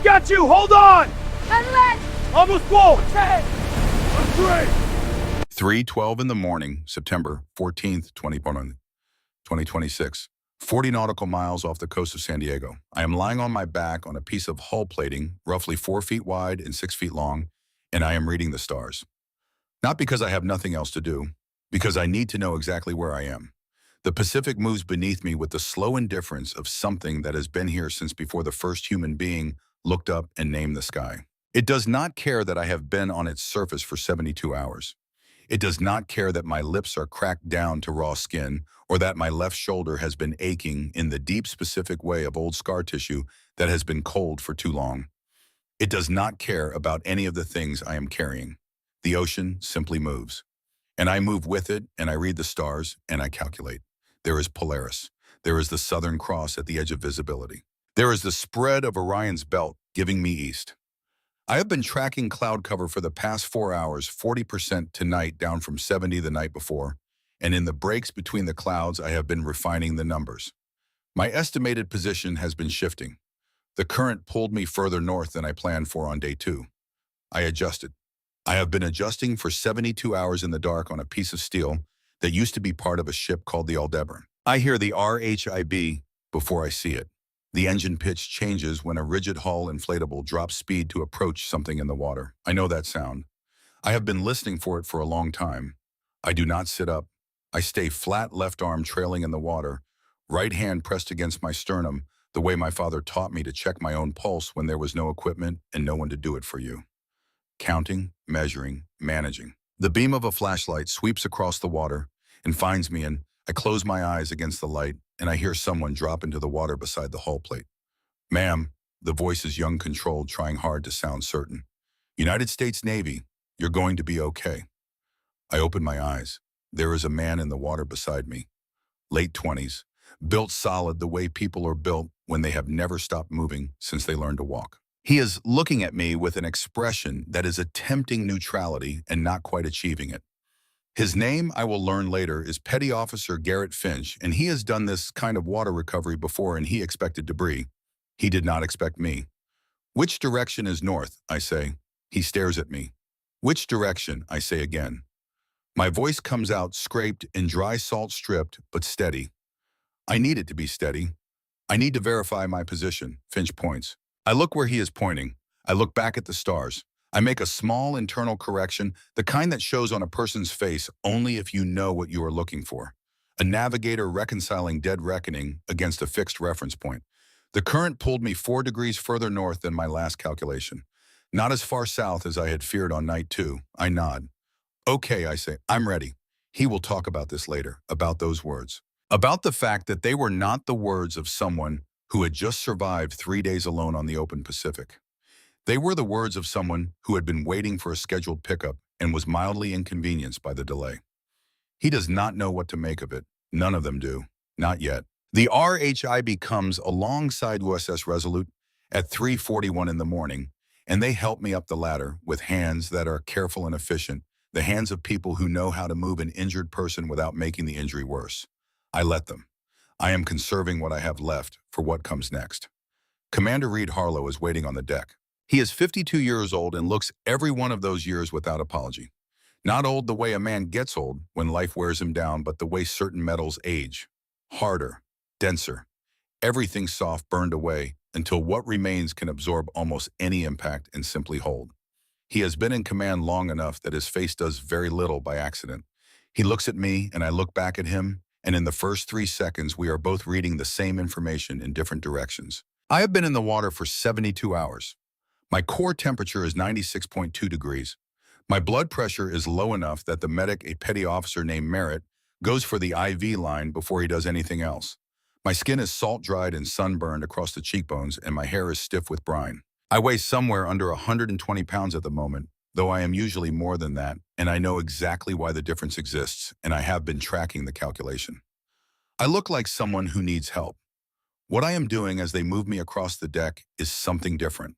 Got you! Hold on! Adelante! Almost full! Okay. On 3:12 in the morning, September 14th, 2026. 40 nautical miles off the coast of San Diego. I am lying on my back on a piece of hull plating, roughly 4 feet wide and 6 feet long, and I am reading the stars. Not because I have nothing else to do, because I need to know exactly where I am. The Pacific moves beneath me with the slow indifference of something that has been here since before the first human being looked up and named the sky. It does not care that I have been on its surface for 72 hours. It does not care that my lips are cracked down to raw skin or that my left shoulder has been aching in the deep specific way of old scar tissue that has been cold for too long. It does not care about any of the things I am carrying. The ocean simply moves. And I move with it, and I read the stars, and I calculate. There is Polaris. There is the Southern Cross at the edge of visibility. There is the spread of Orion's belt giving me east. I have been tracking cloud cover for the past 4 hours, 40% tonight, down from 70 the night before, and in the breaks between the clouds, I have been refining the numbers. My estimated position has been shifting. The current pulled me further north than I planned for on day 2. I adjusted. I have been adjusting for 72 hours in the dark on a piece of steel that used to be part of a ship called the Aldebaran. I hear the RHIB before I see it. The engine pitch changes when a rigid hull inflatable drops speed to approach something in the water. I know that sound. I have been listening for it for a long time. I do not sit up. I stay flat, left arm trailing in the water, right hand pressed against my sternum, the way my father taught me to check my own pulse when there was no equipment and no one to do it for you. Counting, measuring, managing. The beam of a flashlight sweeps across the water and finds me, and I close my eyes against the light, and I hear someone drop into the water beside the hull plate. "Ma'am," the voice is young, controlled, trying hard to sound certain. "United States Navy, you're going to be okay." I open my eyes. There is a man in the water beside me. Late 20s, built solid the way people are built when they have never stopped moving since they learned to walk. He is looking at me with an expression that is attempting neutrality and not quite achieving it. His name, I will learn later, is Petty Officer Garrett Finch, and he has done this kind of water recovery before, and he expected debris. He did not expect me. "Which direction is north?" I say. He stares at me. "Which direction?" I say again. My voice comes out scraped and dry salt stripped, but steady. I need it to be steady. "I need to verify my position," Finch points. I look where he is pointing. I look back at the stars. I make a small internal correction, the kind that shows on a person's face only if you know what you are looking for. A navigator reconciling dead reckoning against a fixed reference point. The current pulled me 4 degrees further north than my last calculation. Not as far south as I had feared on night 2. I nod. "Okay," I say, "I'm ready." He will talk about this later, about those words. About the fact that they were not the words of someone who had just survived 3 days alone on the open Pacific. They were the words of someone who had been waiting for a scheduled pickup and was mildly inconvenienced by the delay. He does not know what to make of it. None of them do. Not yet. The RHIB comes alongside USS Resolute at 3:41 in the morning, and they help me up the ladder with hands that are careful and efficient, the hands of people who know how to move an injured person without making the injury worse. I let them. I am conserving what I have left for what comes next. Commander Reed Harlow is waiting on the deck. He is 52 years old and looks every one of those years without apology. Not old the way a man gets old when life wears him down, but the way certain metals age. Harder, denser, everything soft burned away until what remains can absorb almost any impact and simply hold. He has been in command long enough that his face does very little by accident. He looks at me and I look back at him, and in the first 3 seconds, we are both reading the same information in different directions. I have been in the water for 72 hours. My core temperature is 96.2 degrees. My blood pressure is low enough that the medic, a petty officer named Merritt, goes for the IV line before he does anything else. My skin is salt-dried and sunburned across the cheekbones, and my hair is stiff with brine. I weigh somewhere under 120 pounds at the moment, though I am usually more than that, and I know exactly why the difference exists, and I have been tracking the calculation. I look like someone who needs help. What I am doing as they move me across the deck is something different.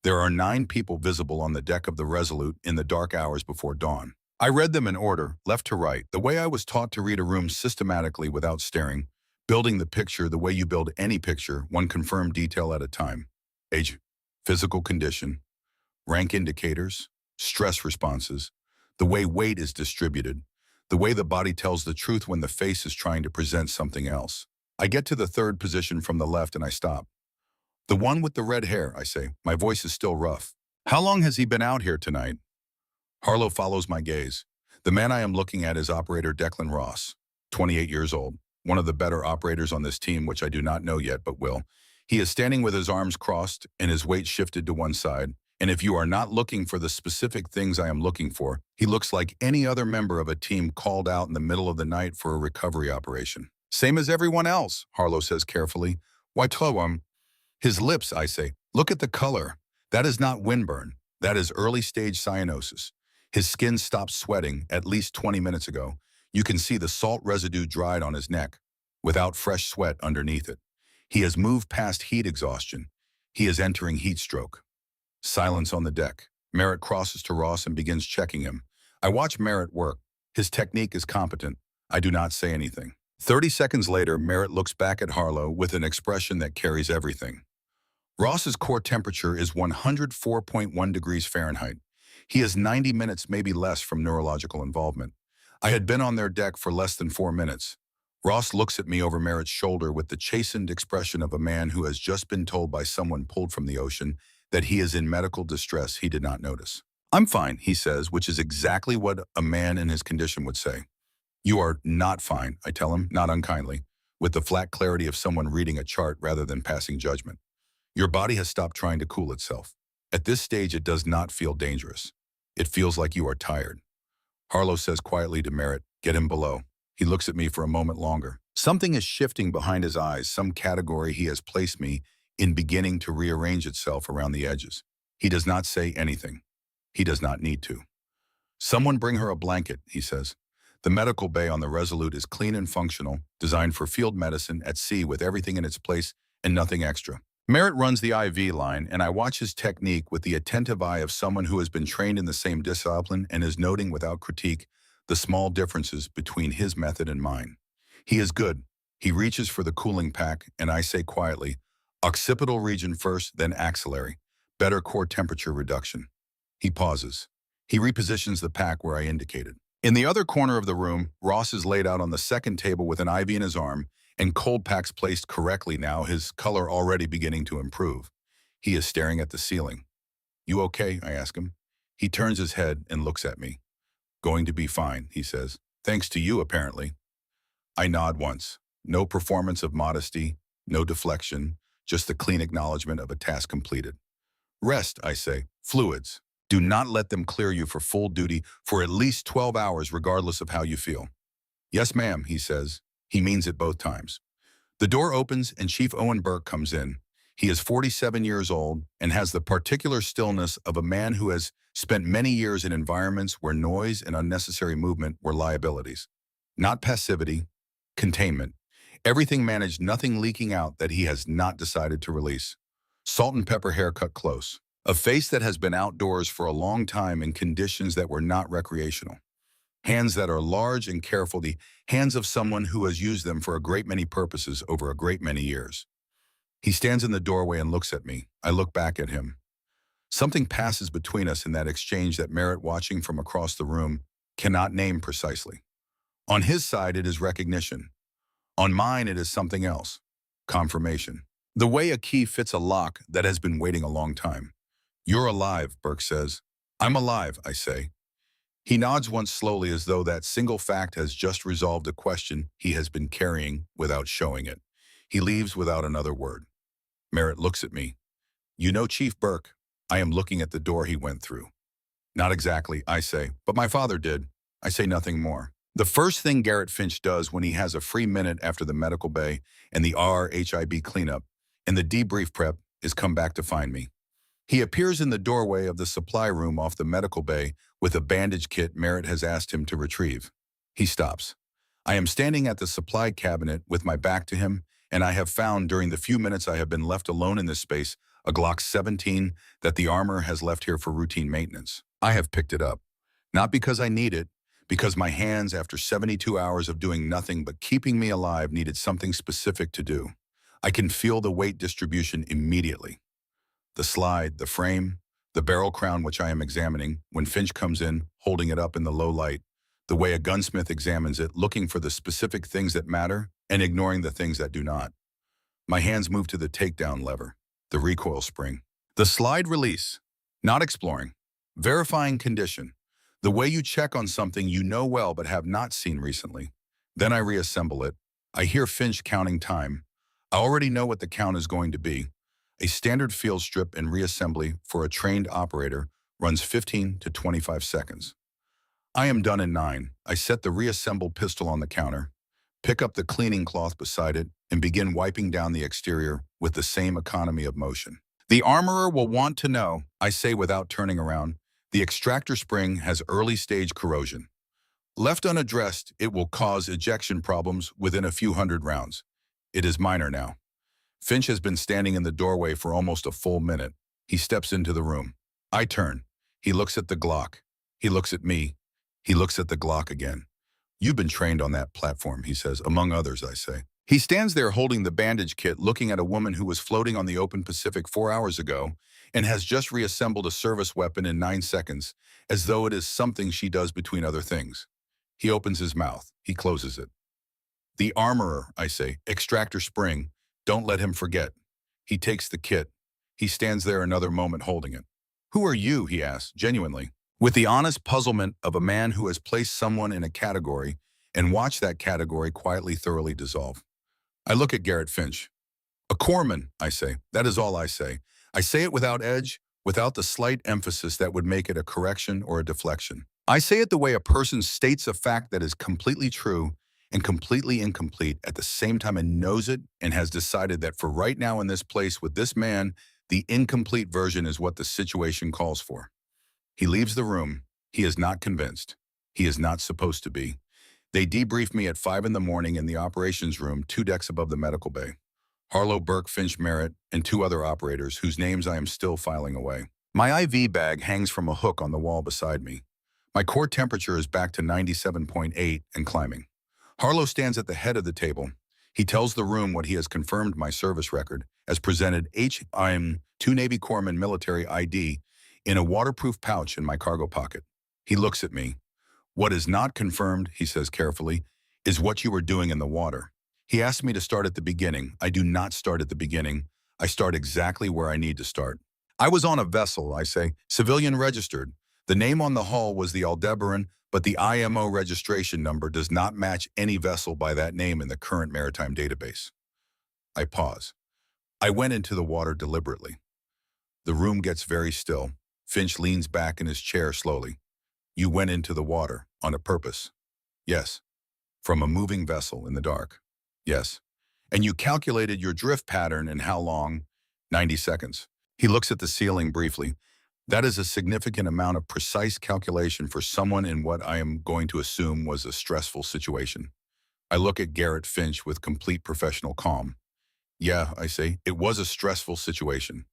There are 9 people visible on the deck of the Resolute in the dark hours before dawn. I read them in order, left to right, the way I was taught to read a room systematically without staring, building the picture the way you build any picture, one confirmed detail at a time. Age, physical condition, rank indicators, stress responses, the way weight is distributed, the way the body tells the truth when the face is trying to present something else. I get to the third position from the left and I stop. The one with the red hair, I say. My voice is still rough. How long has he been out here tonight? Harlow follows my gaze. The man I am looking at is operator Declan Ross, 28 years old, one of the better operators on this team, which I do not know yet but will. He is standing with his arms crossed and his weight shifted to one side. And if you are not looking for the specific things I am looking for, he looks like any other member of a team called out in the middle of the night for a recovery operation. Same as everyone else, Harlow says carefully. Why tell his lips, I say. Look at the color. That is not windburn. That is early stage cyanosis. His skin stopped sweating at least 20 minutes ago. You can see the salt residue dried on his neck, without fresh sweat underneath it. He has moved past heat exhaustion. He is entering heat stroke. Silence on the deck. Merritt crosses to Ross and begins checking him. I watch Merritt work. His technique is competent. I do not say anything. 30 seconds later, Merritt looks back at Harlow with an expression that carries everything. Ross's core temperature is 104.1 degrees Fahrenheit. He is 90 minutes, maybe less, from neurological involvement. I had been on their deck for less than 4 minutes. Ross looks at me over Merritt's shoulder with the chastened expression of a man who has just been told by someone pulled from the ocean that he is in medical distress he did not notice. I'm fine, he says, which is exactly what a man in his condition would say. You are not fine, I tell him, not unkindly, with the flat clarity of someone reading a chart rather than passing judgment. Your body has stopped trying to cool itself. At this stage, it does not feel dangerous. It feels like you are tired. Harlow says quietly to Merritt, get him below. He looks at me for a moment longer. Something is shifting behind his eyes, some category he has placed me in beginning to rearrange itself around the edges. He does not say anything. He does not need to. Someone bring her a blanket, he says. The medical bay on the Resolute is clean and functional, designed for field medicine at sea with everything in its place and nothing extra. Merritt runs the IV line, and I watch his technique with the attentive eye of someone who has been trained in the same discipline and is noting without critique the small differences between his method and mine. He is good. He reaches for the cooling pack, and I say quietly, occipital region first, then axillary. Better core temperature reduction. He pauses. He repositions the pack where I indicated. In the other corner of the room, Ross is laid out on the second table with an IV in his arm, and cold packs placed correctly now, his color already beginning to improve. He is staring at the ceiling. You okay? I ask him. He turns his head and looks at me. Going to be fine, he says. Thanks to you, apparently. I nod once. No performance of modesty, no deflection, just the clean acknowledgement of a task completed. Rest, I say. Fluids. Do not let them clear you for full duty for at least 12 hours regardless of how you feel. Yes, ma'am, he says. He means it both times. The door opens and Chief Owen Burke comes in. He is 47 years old and has the particular stillness of a man who has spent many years in environments where noise and unnecessary movement were liabilities. Not passivity, containment. Everything managed, nothing leaking out that he has not decided to release. Salt and pepper haircut close. A face that has been outdoors for a long time in conditions that were not recreational. Hands that are large and careful, the hands of someone who has used them for a great many purposes over a great many years. He stands in the doorway and looks at me. I look back at him. Something passes between us in that exchange that Merritt, watching from across the room, cannot name precisely. On his side, it is recognition. On mine, it is something else. Confirmation. The way a key fits a lock that has been waiting a long time. You're alive, Burke says. I'm alive, I say. He nods once slowly as though that single fact has just resolved a question he has been carrying without showing it. He leaves without another word. Merritt looks at me. You know Chief Burke. I am looking at the door he went through. Not exactly, I say, but my father did. I say nothing more. The first thing Garrett Finch does when he has a free minute after the medical bay and the RHIB cleanup and the debrief prep is come back to find me. He appears in the doorway of the supply room off the medical bay with a bandage kit Merritt has asked him to retrieve. He stops. I am standing at the supply cabinet with my back to him, and I have found during the few minutes I have been left alone in this space a Glock 17 that the armor has left here for routine maintenance. I have picked it up. Not because I need it, because my hands, after 72 hours of doing nothing but keeping me alive, needed something specific to do. I can feel the weight distribution immediately. The slide, the frame, the barrel crown which I am examining when Finch comes in, holding it up in the low light, the way a gunsmith examines it, looking for the specific things that matter and ignoring the things that do not. My hands move to the takedown lever, the recoil spring. The slide release, not exploring. Verifying condition, the way you check on something you know well but have not seen recently. Then I reassemble it. I hear Finch counting time. I already know what the count is going to be. A standard field strip and reassembly for a trained operator runs 15 to 25 seconds. I am done in 9. I set the reassembled pistol on the counter, pick up the cleaning cloth beside it, and begin wiping down the exterior with the same economy of motion. The armorer will want to know, I say without turning around, the extractor spring has early-stage corrosion. Left unaddressed, it will cause ejection problems within a few hundred rounds. It is minor now. Finch has been standing in the doorway for almost a full minute. He steps into the room. I turn. He looks at the Glock. He looks at me. He looks at the Glock again. You've been trained on that platform, he says, among others, I say. He stands there holding the bandage kit, looking at a woman who was floating on the open Pacific 4 hours ago and has just reassembled a service weapon in 9 seconds, as though it is something she does between other things. He opens his mouth. He closes it. The armorer, I say, extractor spring. Don't let him forget. He takes the kit. He stands there another moment holding it. Who are you, he asks, genuinely, with the honest puzzlement of a man who has placed someone in a category and watched that category quietly, thoroughly dissolve. I look at Garrett Finch. A corpsman, I say. That is all I say. I say it without edge, without the slight emphasis that would make it a correction or a deflection. I say it the way a person states a fact that is completely true and completely incomplete at the same time and knows it and has decided that for right now in this place with this man, the incomplete version is what the situation calls for. He leaves the room. He is not convinced. He is not supposed to be. They debrief me at 5 in the morning in the operations room 2 decks above the medical bay. Harlow, Burke, Finch, Merritt, and 2 other operators whose names I am still filing away. My IV bag hangs from a hook on the wall beside me. My core temperature is back to 97.8 and climbing. Harlow stands at the head of the table. He tells the room what he has confirmed my service record, as presented I'm 2 Navy Corpsman military ID in a waterproof pouch in my cargo pocket. He looks at me. What is not confirmed, he says carefully, is what you were doing in the water. He asked me to start at the beginning. I do not start at the beginning. I start exactly where I need to start. I was on a vessel, I say, civilian registered. The name on the hull was the Aldebaran, but the IMO registration number does not match any vessel by that name in the current maritime database. I pause. I went into the water deliberately. The room gets very still. Finch leans back in his chair slowly. You went into the water on a purpose. Yes. From a moving vessel in the dark. Yes. And you calculated your drift pattern and how long? 90 seconds. He looks at the ceiling briefly. That is a significant amount of precise calculation for someone in what I am going to assume was a stressful situation. I look at Garrett Finch with complete professional calm. Yeah, I say, it was a stressful situation.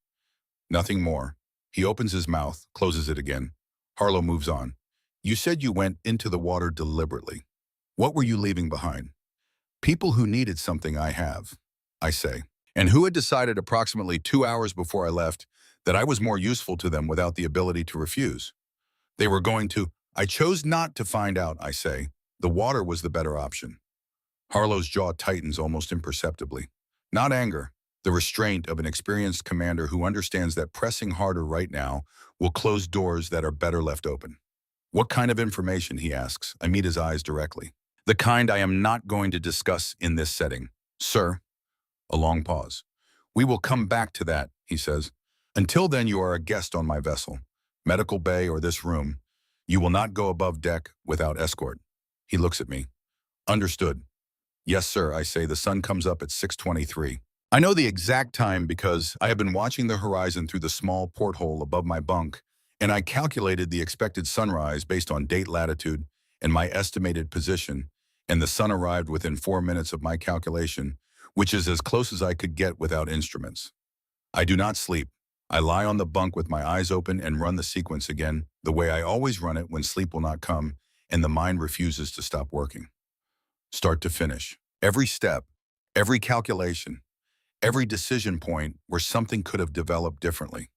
Nothing more. He opens his mouth, closes it again. Harlow moves on. You said you went into the water deliberately. What were you leaving behind? People who needed something I have, I say, and who had decided approximately 2 hours before I left that I was more useful to them without the ability to refuse. They were going to, I chose not to find out, I say. The water was the better option. Harlow's jaw tightens almost imperceptibly. Not anger, the restraint of an experienced commander who understands that pressing harder right now will close doors that are better left open. What kind of information, he asks. I meet his eyes directly. The kind I am not going to discuss in this setting. Sir. A long pause. We will come back to that, he says. Until then, you are a guest on my vessel, medical bay or this room. You will not go above deck without escort. He looks at me. Understood. Yes, sir, I say. The sun comes up at 6:23. I know the exact time because I have been watching the horizon through the small porthole above my bunk, and I calculated the expected sunrise based on date, latitude, and my estimated position, and the sun arrived within 4 minutes of my calculation, which is as close as I could get without instruments. I do not sleep. I lie on the bunk with my eyes open and run the sequence again, the way I always run it when sleep will not come and the mind refuses to stop working. Start to finish. Every step, every calculation, every decision point where something could have developed differently.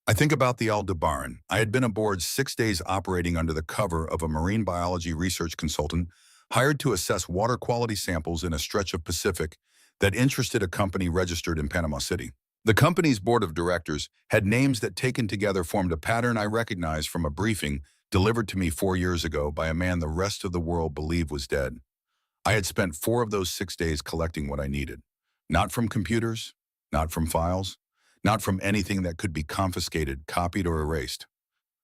I think about the Aldebaran. I had been aboard 6 days operating under the cover of a marine biology research consultant hired to assess water quality samples in a stretch of Pacific that interested a company registered in Panama City. The company's board of directors had names that taken together formed a pattern I recognized from a briefing delivered to me 4 years ago by a man the rest of the world believed was dead. I had spent 4 of those 6 days collecting what I needed. Not from computers, not from files, not from anything that could be confiscated, copied, or erased.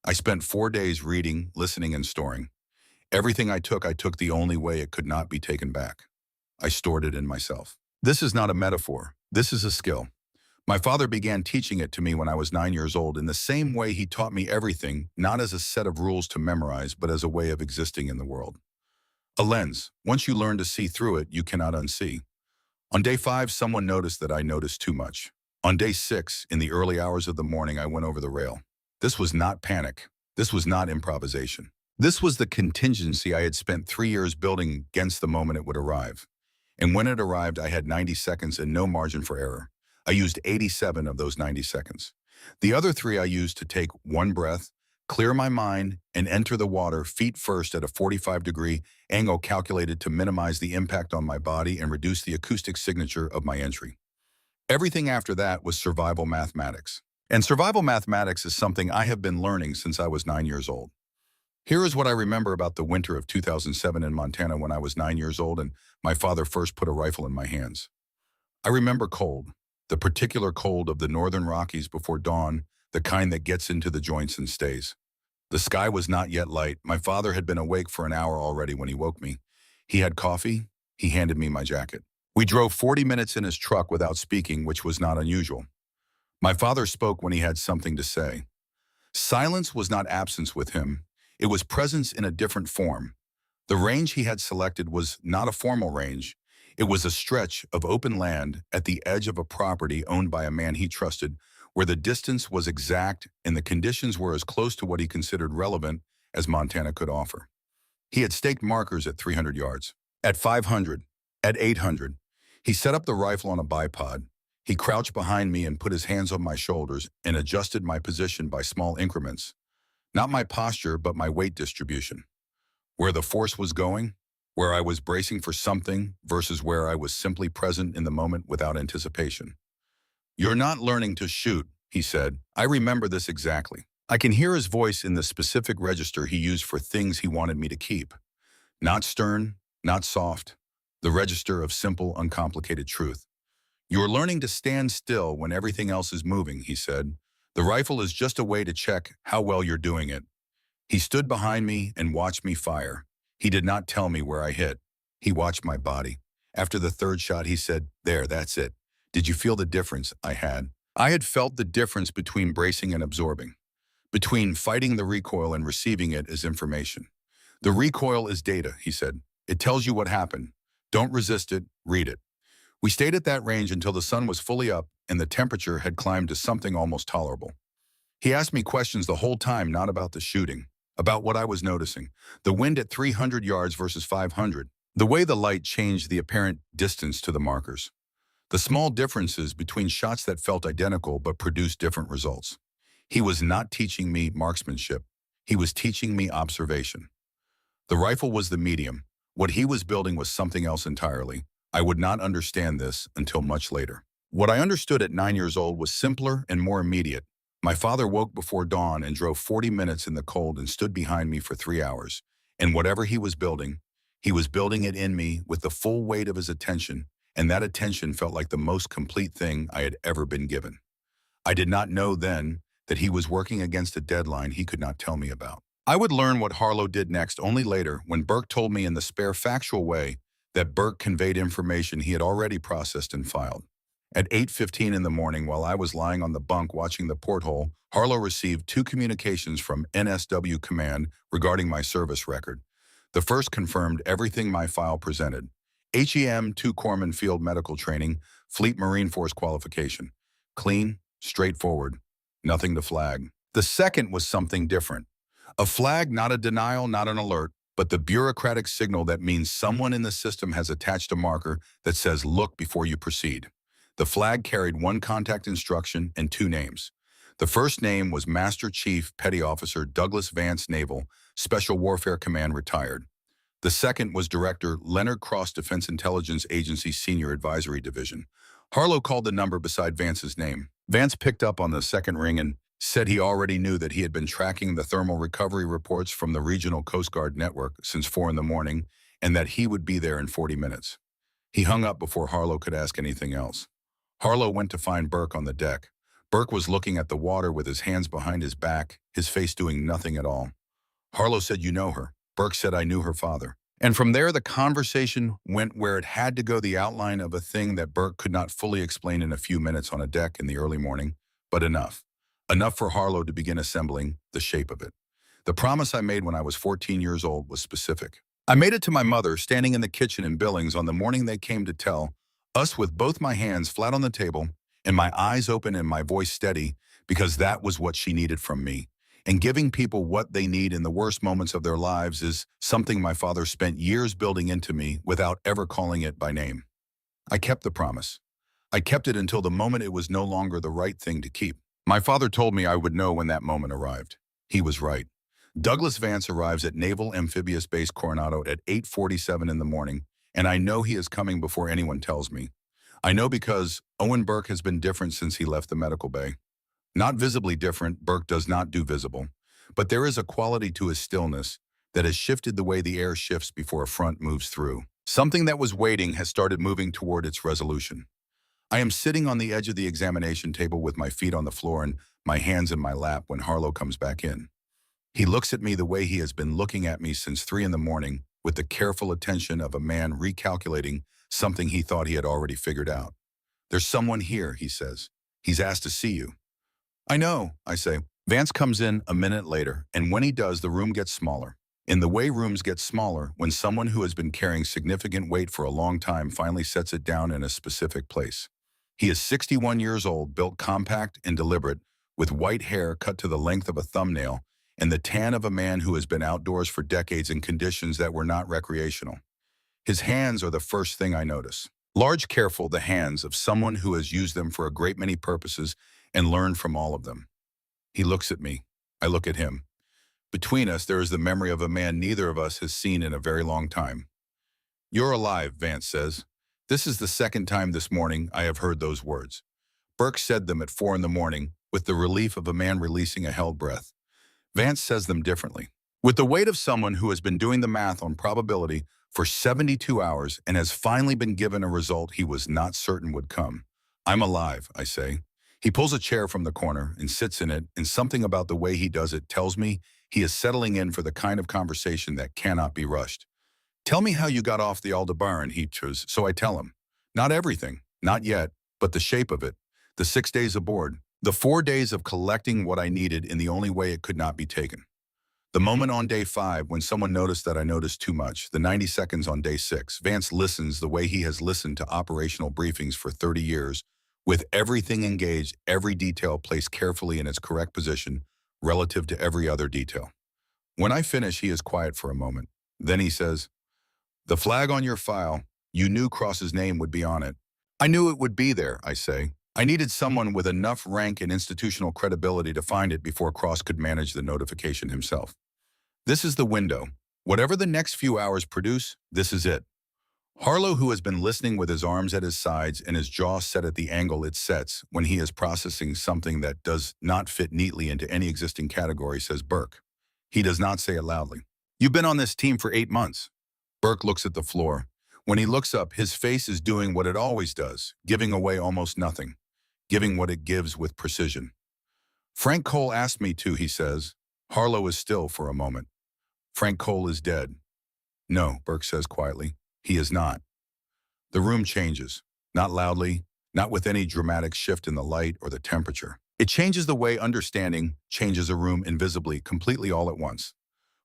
I spent 4 days reading, listening, and storing. Everything I took the only way it could not be taken back. I stored it in myself. This is not a metaphor. This is a skill. My father began teaching it to me when I was 9 years old in the same way he taught me everything, not as a set of rules to memorize, but as a way of existing in the world. A lens. Once you learn to see through it, you cannot unsee. On day 5, someone noticed that I noticed too much. On day 6, in the early hours of the morning, I went over the rail. This was not panic. This was not improvisation. This was the contingency I had spent 3 years building against the moment it would arrive. And when it arrived, I had 90 seconds and no margin for error. I used 87 of those 90 seconds. The other 3 I used to take one breath, clear my mind, and enter the water feet first at a 45-degree angle calculated to minimize the impact on my body and reduce the acoustic signature of my entry. Everything after that was survival mathematics. And survival mathematics is something I have been learning since I was 9 years old. Here is what I remember about the winter of 2007 in Montana when I was 9 years old and my father first put a rifle in my hands. I remember cold, the particular cold of the northern Rockies before dawn, the kind that gets into the joints and stays. The sky was not yet light. My father had been awake for an hour already when he woke me. He had coffee. He handed me my jacket. We drove 40 minutes in his truck without speaking, which was not unusual. My father spoke when he had something to say. Silence was not absence with him. It was presence in a different form. The range he had selected was not a formal range. It was a stretch of open land at the edge of a property owned by a man he trusted, where the distance was exact and the conditions were as close to what he considered relevant as Montana could offer. He had staked markers at 300 yards, at 500, at 800. He set up the rifle on a bipod. He crouched behind me and put his hands on my shoulders and adjusted my position by small increments. Not my posture, but my weight distribution. Where the force was going, where I was bracing for something versus where I was simply present in the moment without anticipation. "You're not learning to shoot," he said. I remember this exactly. I can hear his voice in the specific register he used for things he wanted me to keep. Not stern, not soft. The register of simple, uncomplicated truth. "You're learning to stand still when everything else is moving," he said. "The rifle is just a way to check how well you're doing it." He stood behind me and watched me fire. He did not tell me where I hit. He watched my body. After the 3rd shot, he said, "There, that's it. Did you feel the difference?" I had felt the difference between bracing and absorbing, between fighting the recoil and receiving it as information. "The recoil is data," he said. "It tells you what happened. Don't resist it, read it." We stayed at that range until the sun was fully up and the temperature had climbed to something almost tolerable. He asked me questions the whole time, not about the shooting, about what I was noticing, the wind at 300 yards versus 500, the way the light changed the apparent distance to the markers, the small differences between shots that felt identical but produced different results. He was not teaching me marksmanship. He was teaching me observation. The rifle was the medium. What he was building was something else entirely. I would not understand this until much later. What I understood at 9 years old was simpler and more immediate. My father woke before dawn and drove 40 minutes in the cold and stood behind me for 3 hours. And whatever he was building it in me with the full weight of his attention, and that attention felt like the most complete thing I had ever been given. I did not know then that he was working against a deadline he could not tell me about. I would learn what Harlow did next only later when Burke told me in the spare factual way that Burke conveyed information he had already processed and filed. At 8:15 in the morning, while I was lying on the bunk watching the porthole, Harlow received 2 communications from NSW Command regarding my service record. The first confirmed everything my file presented. HEM 2 Corpsman Field Medical Training, Fleet Marine Force Qualification. Clean, straightforward, nothing to flag. The second was something different. A flag, not a denial, not an alert, but the bureaucratic signal that means someone in the system has attached a marker that says, "Look before you proceed." The flag carried one contact instruction and two names. The first name was Master Chief Petty Officer Douglas Vance, Naval, Special Warfare Command, retired. The second was Director Leonard Cross, Defense Intelligence Agency Senior Advisory Division. Harlow called the number beside Vance's name. Vance picked up on the second ring and said he already knew that he had been tracking the thermal recovery reports from the regional Coast Guard network since 4 in the morning and that he would be there in 40 minutes. He hung up before Harlow could ask anything else. Harlow went to find Burke on the deck. Burke was looking at the water with his hands behind his back, his face doing nothing at all. Harlow said, "You know her." Burke said, "I knew her father." And from there, the conversation went where it had to go, the outline of a thing that Burke could not fully explain in a few minutes on a deck in the early morning, but enough. Enough for Harlow to begin assembling the shape of it. The promise I made when I was 14 years old was specific. I made it to my mother standing in the kitchen in Billings on the morning they came to tell us, with both my hands flat on the table and my eyes open and my voice steady, because that was what she needed from me. And giving people what they need in the worst moments of their lives is something my father spent years building into me without ever calling it by name. I kept the promise. I kept it until the moment it was no longer the right thing to keep. My father told me I would know when that moment arrived. He was right. Douglas Vance arrives at Naval Amphibious Base Coronado at 8:47 in the morning, and I know he is coming before anyone tells me. I know because Owen Burke has been different since he left the medical bay. Not visibly different, Burke does not do visible, but there is a quality to his stillness that has shifted the way the air shifts before a front moves through. Something that was waiting has started moving toward its resolution. I am sitting on the edge of the examination table with my feet on the floor and my hands in my lap when Harlow comes back in. He looks at me the way he has been looking at me since 3 in the morning, with the careful attention of a man recalculating something he thought he had already figured out. "There's someone here," he says. "He's asked to see you." "I know," I say. Vance comes in a minute later, and when he does, the room gets smaller. In the way rooms get smaller when someone who has been carrying significant weight for a long time finally sets it down in a specific place. He is 61 years old, built compact and deliberate, with white hair cut to the length of a thumbnail, and the tan of a man who has been outdoors for decades in conditions that were not recreational. His hands are the first thing I notice. Large, careful, the hands of someone who has used them for a great many purposes and learned from all of them. He looks at me. I look at him. Between us, there is the memory of a man neither of us has seen in a very long time. "You're alive," Vance says. This is the second time this morning I have heard those words. Burke said them at 4 in the morning with the relief of a man releasing a held breath. Vance says them differently, with the weight of someone who has been doing the math on probability for 72 hours and has finally been given a result he was not certain would come. "I'm alive," I say. He pulls a chair from the corner and sits in it, and something about the way he does it tells me he is settling in for the kind of conversation that cannot be rushed. "Tell me how you got off the Aldebaran," he chooses, so I tell him. Not everything, not yet, but the shape of it, the 6 days aboard, the 4 days of collecting what I needed in the only way it could not be taken. The moment on day 5 when someone noticed that I noticed too much, the 90 seconds on day 6, Vance listens the way he has listened to operational briefings for 30 years, with everything engaged, every detail placed carefully in its correct position relative to every other detail. When I finish, he is quiet for a moment. Then he says, "The flag on your file, you knew Cross's name would be on it." "I knew it would be there," I say. "I needed someone with enough rank and institutional credibility to find it before Cross could manage the notification himself. This is the window. Whatever the next few hours produce, this is it." Harlow, who has been listening with his arms at his sides and his jaw set at the angle it sets when he is processing something that does not fit neatly into any existing category, says, "Burke." He does not say it loudly. "You've been on this team for 8 months. Burke looks at the floor. When he looks up, his face is doing what it always does, giving away almost nothing, giving what it gives with precision. "Frank Cole asked me to," he says. Harlow is still for a moment. "Frank Cole is dead." "No," Burke says quietly. "He is not." The room changes, not loudly, not with any dramatic shift in the light or the temperature. It changes the way understanding changes a room invisibly, completely all at once.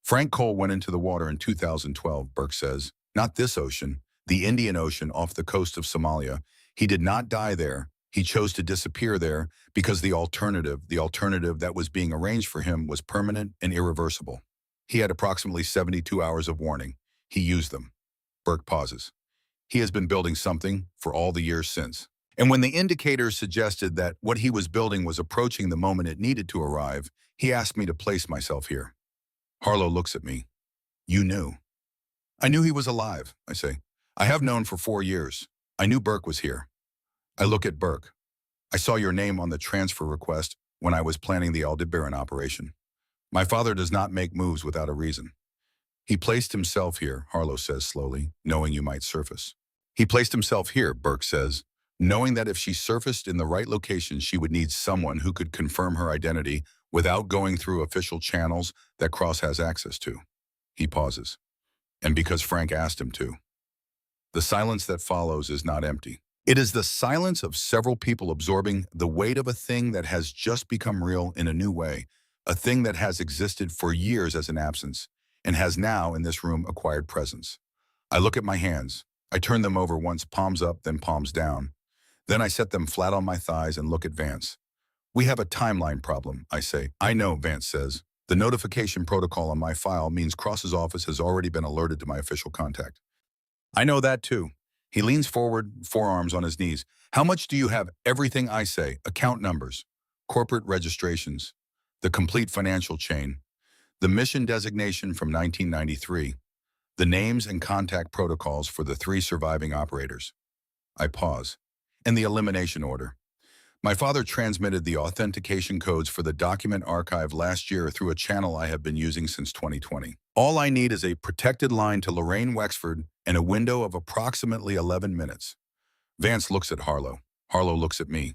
"Frank Cole went into the water in 2012, Burke says. "Not this ocean, the Indian Ocean off the coast of Somalia. He did not die there. He chose to disappear there because the alternative that was being arranged for him, was permanent and irreversible. He had approximately 72 hours of warning. He used them." Burke pauses. "He has been building something for all the years since. And when the indicator suggested that what he was building was approaching the moment it needed to arrive, he asked me to place myself here. Harlow looks at me. You knew. I knew he was alive, I say. I have known for 4 years. I knew Burke was here. I look at Burke. I saw your name on the transfer request when I was planning the Aldebaran operation. My father does not make moves without a reason. He placed himself here, Harlow says slowly, knowing you might surface. He placed himself here, Burke says, knowing that if she surfaced in the right location, she would need someone who could confirm her identity without going through official channels that Cross has access to. He pauses. And because Frank asked him to. The silence that follows is not empty. It is the silence of several people absorbing the weight of a thing that has just become real in a new way, a thing that has existed for years as an absence, and has now, in this room, acquired presence. I look at my hands. I turn them over once, palms up, then palms down. Then I set them flat on my thighs and look at Vance. We have a timeline problem, I say. I know, Vance says. The notification protocol on my file means Cross's office has already been alerted to my official contact. I know that too. He leans forward, forearms on his knees. How much do you have? Everything I say. Account numbers, corporate registrations, the complete financial chain, the mission designation from 1993, the names and contact protocols for the 3 surviving operators. I pause. And the elimination order. My father transmitted the authentication codes for the document archive last year through a channel I have been using since 2020. All I need is a protected line to Lorraine Wexford and a window of approximately 11 minutes. Vance looks at Harlow. Harlow looks at me.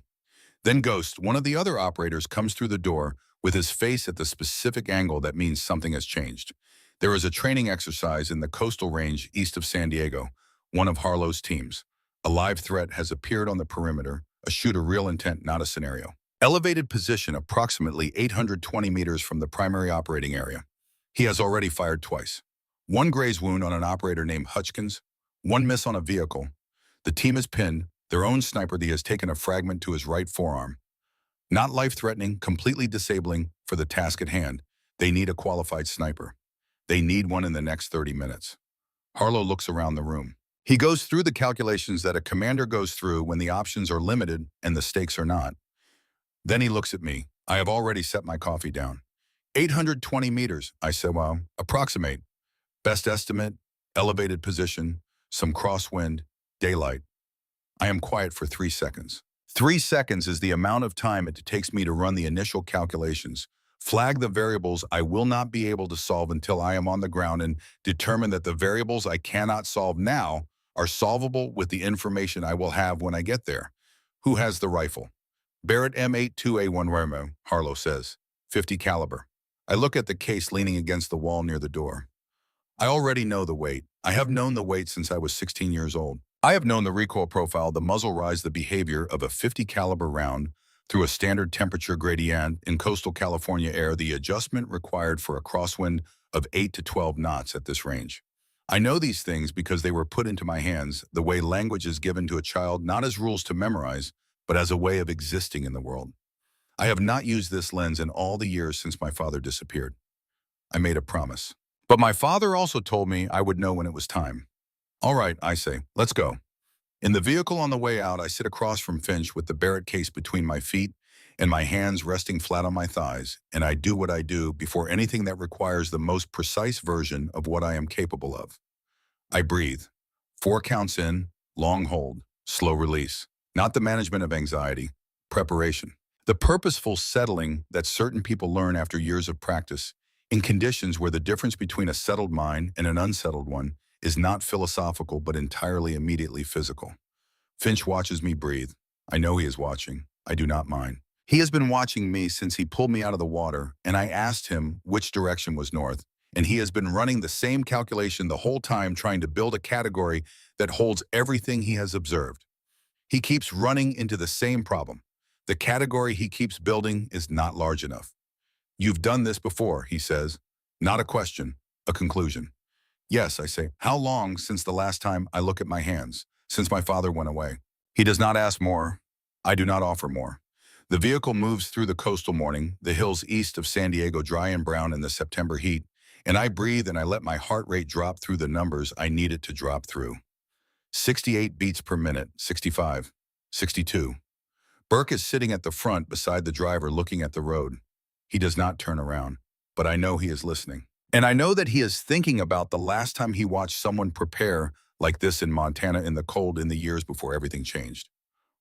Then Ghost, one of the other operators, comes through the door with his face at the specific angle that means something has changed. There is a training exercise in the coastal range east of San Diego, one of Harlow's teams. A live threat has appeared on the perimeter, a shoot of real intent, not a scenario. Elevated position approximately 820 meters from the primary operating area. He has already fired twice. 1 graze wound on an operator named Hutchkins, 1 miss on a vehicle. The team is pinned, their own sniper has taken a fragment to his right forearm. Not life-threatening, completely disabling for the task at hand. They need a qualified sniper. They need one in the next 30 minutes. Harlow looks around the room. He goes through the calculations that a commander goes through when the options are limited and the stakes are not. Then he looks at me. I have already set my coffee down. 820 meters, I said, well, approximate. Best estimate, elevated position, some crosswind, daylight. I am quiet for 3 seconds. 3 seconds is the amount of time it takes me to run the initial calculations, flag the variables I will not be able to solve until I am on the ground, and determine that the variables I cannot solve now are solvable with the information I will have when I get there. Who has the rifle? Barrett M82A1 Remo, Harlow says. 50 caliber. I look at the case leaning against the wall near the door. I already know the weight. I have known the weight since I was 16 years old. I have known the recoil profile, the muzzle rise, the behavior of a 50 caliber round through a standard temperature gradient in coastal California air, the adjustment required for a crosswind of 8 to 12 knots at this range. I know these things because they were put into my hands the way language is given to a child, not as rules to memorize, but as a way of existing in the world. I have not used this lens in all the years since my father disappeared. I made a promise. But my father also told me I would know when it was time. All right, I say, let's go. In the vehicle on the way out, I sit across from Finch with the Barrett case between my feet and my hands resting flat on my thighs, and I do what I do before anything that requires the most precise version of what I am capable of. I breathe. 4 counts in, long hold, slow release. Not the management of anxiety, preparation. The purposeful settling that certain people learn after years of practice in conditions where the difference between a settled mind and an unsettled one is not philosophical but entirely immediately physical. Finch watches me breathe. I know he is watching. I do not mind. He has been watching me since he pulled me out of the water, and I asked him which direction was north, and he has been running the same calculation the whole time, trying to build a category that holds everything he has observed. He keeps running into the same problem. The category he keeps building is not large enough. You've done this before, he says. Not a question, a conclusion. Yes, I say. How long since the last time I look at my hands? Since my father went away. He does not ask more. I do not offer more. The vehicle moves through the coastal morning, the hills east of San Diego dry and brown in the September heat, and I breathe and I let my heart rate drop through the numbers I need it to drop through. 68 beats per minute, 65. 62. Burke is sitting at the front beside the driver looking at the road. He does not turn around, but I know he is listening. And I know that he is thinking about the last time he watched someone prepare like this in Montana in the cold in the years before everything changed.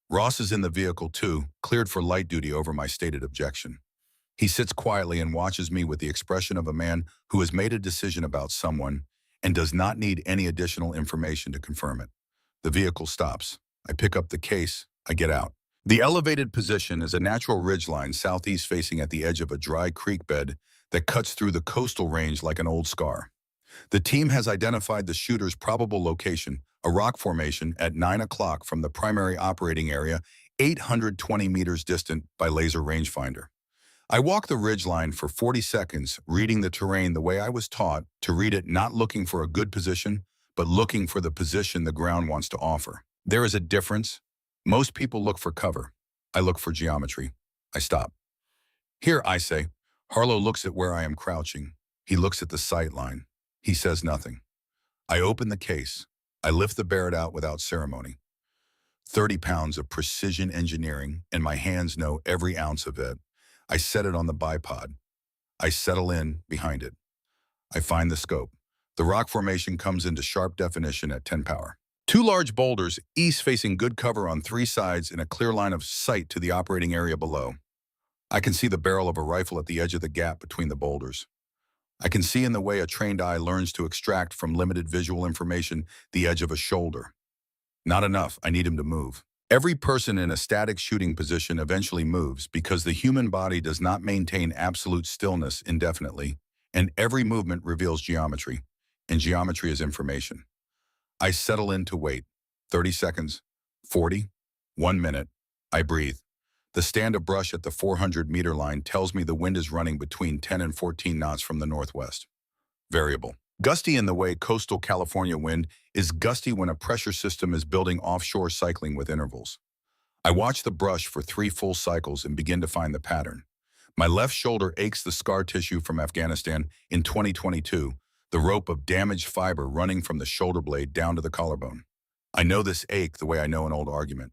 Ross is in the vehicle too, cleared for light duty over my stated objection. He sits quietly and watches me with the expression of a man who has made a decision about someone and does not need any additional information to confirm it. The vehicle stops. I pick up the case. I get out. The elevated position is a natural ridgeline southeast facing at the edge of a dry creek bed that cuts through the coastal range like an old scar. The team has identified the shooter's probable location, a rock formation at 9 o'clock from the primary operating area, 820 meters distant by laser rangefinder. I walk the ridgeline for 40 seconds, reading the terrain the way I was taught to read it, not looking for a good position, but looking for the position the ground wants to offer. There is a difference. Most people look for cover. I look for geometry. I stop. Here, I say. Harlow looks at where I am crouching. He looks at the sight line. He says nothing. I open the case. I lift the Barrett out without ceremony. 30 pounds of precision engineering, and my hands know every ounce of it. I set it on the bipod. I settle in behind it. I find the scope. The rock formation comes into sharp definition at 10 power. Two large boulders, east facing good cover on three sides and a clear line of sight to the operating area below. I can see the barrel of a rifle at the edge of the gap between the boulders. I can see in the way a trained eye learns to extract from limited visual information the edge of a shoulder. Not enough, I need him to move. Every person in a static shooting position eventually moves because the human body does not maintain absolute stillness indefinitely, and every movement reveals geometry, and geometry is information. I settle in to wait. 30 seconds, 40, 1 minute. I breathe. The stand of brush at the 400-meter line tells me the wind is running between 10 and 14 knots from the northwest. Variable. Gusty in the way coastal California wind is gusty when a pressure system is building offshore, cycling with intervals. I watch the brush for 3 full cycles and begin to find the pattern. My left shoulder aches, the scar tissue from Afghanistan in 2022, the rope of damaged fiber running from the shoulder blade down to the collarbone. I know this ache the way I know an old argument.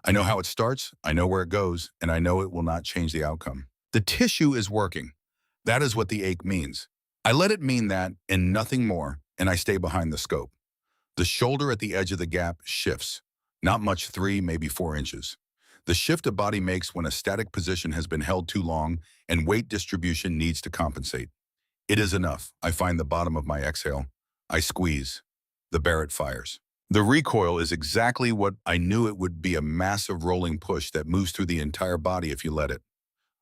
I know how it starts, I know where it goes, and I know it will not change the outcome. The tissue is working. That is what the ache means. I let it mean that and nothing more, and I stay behind the scope. The shoulder at the edge of the gap shifts. Not much, 3, maybe 4 inches. The shift a body makes when a static position has been held too long and weight distribution needs to compensate. It is enough. I find the bottom of my exhale. I squeeze. The Barrett fires. The recoil is exactly what I knew it would be, a massive rolling push that moves through the entire body if you let it.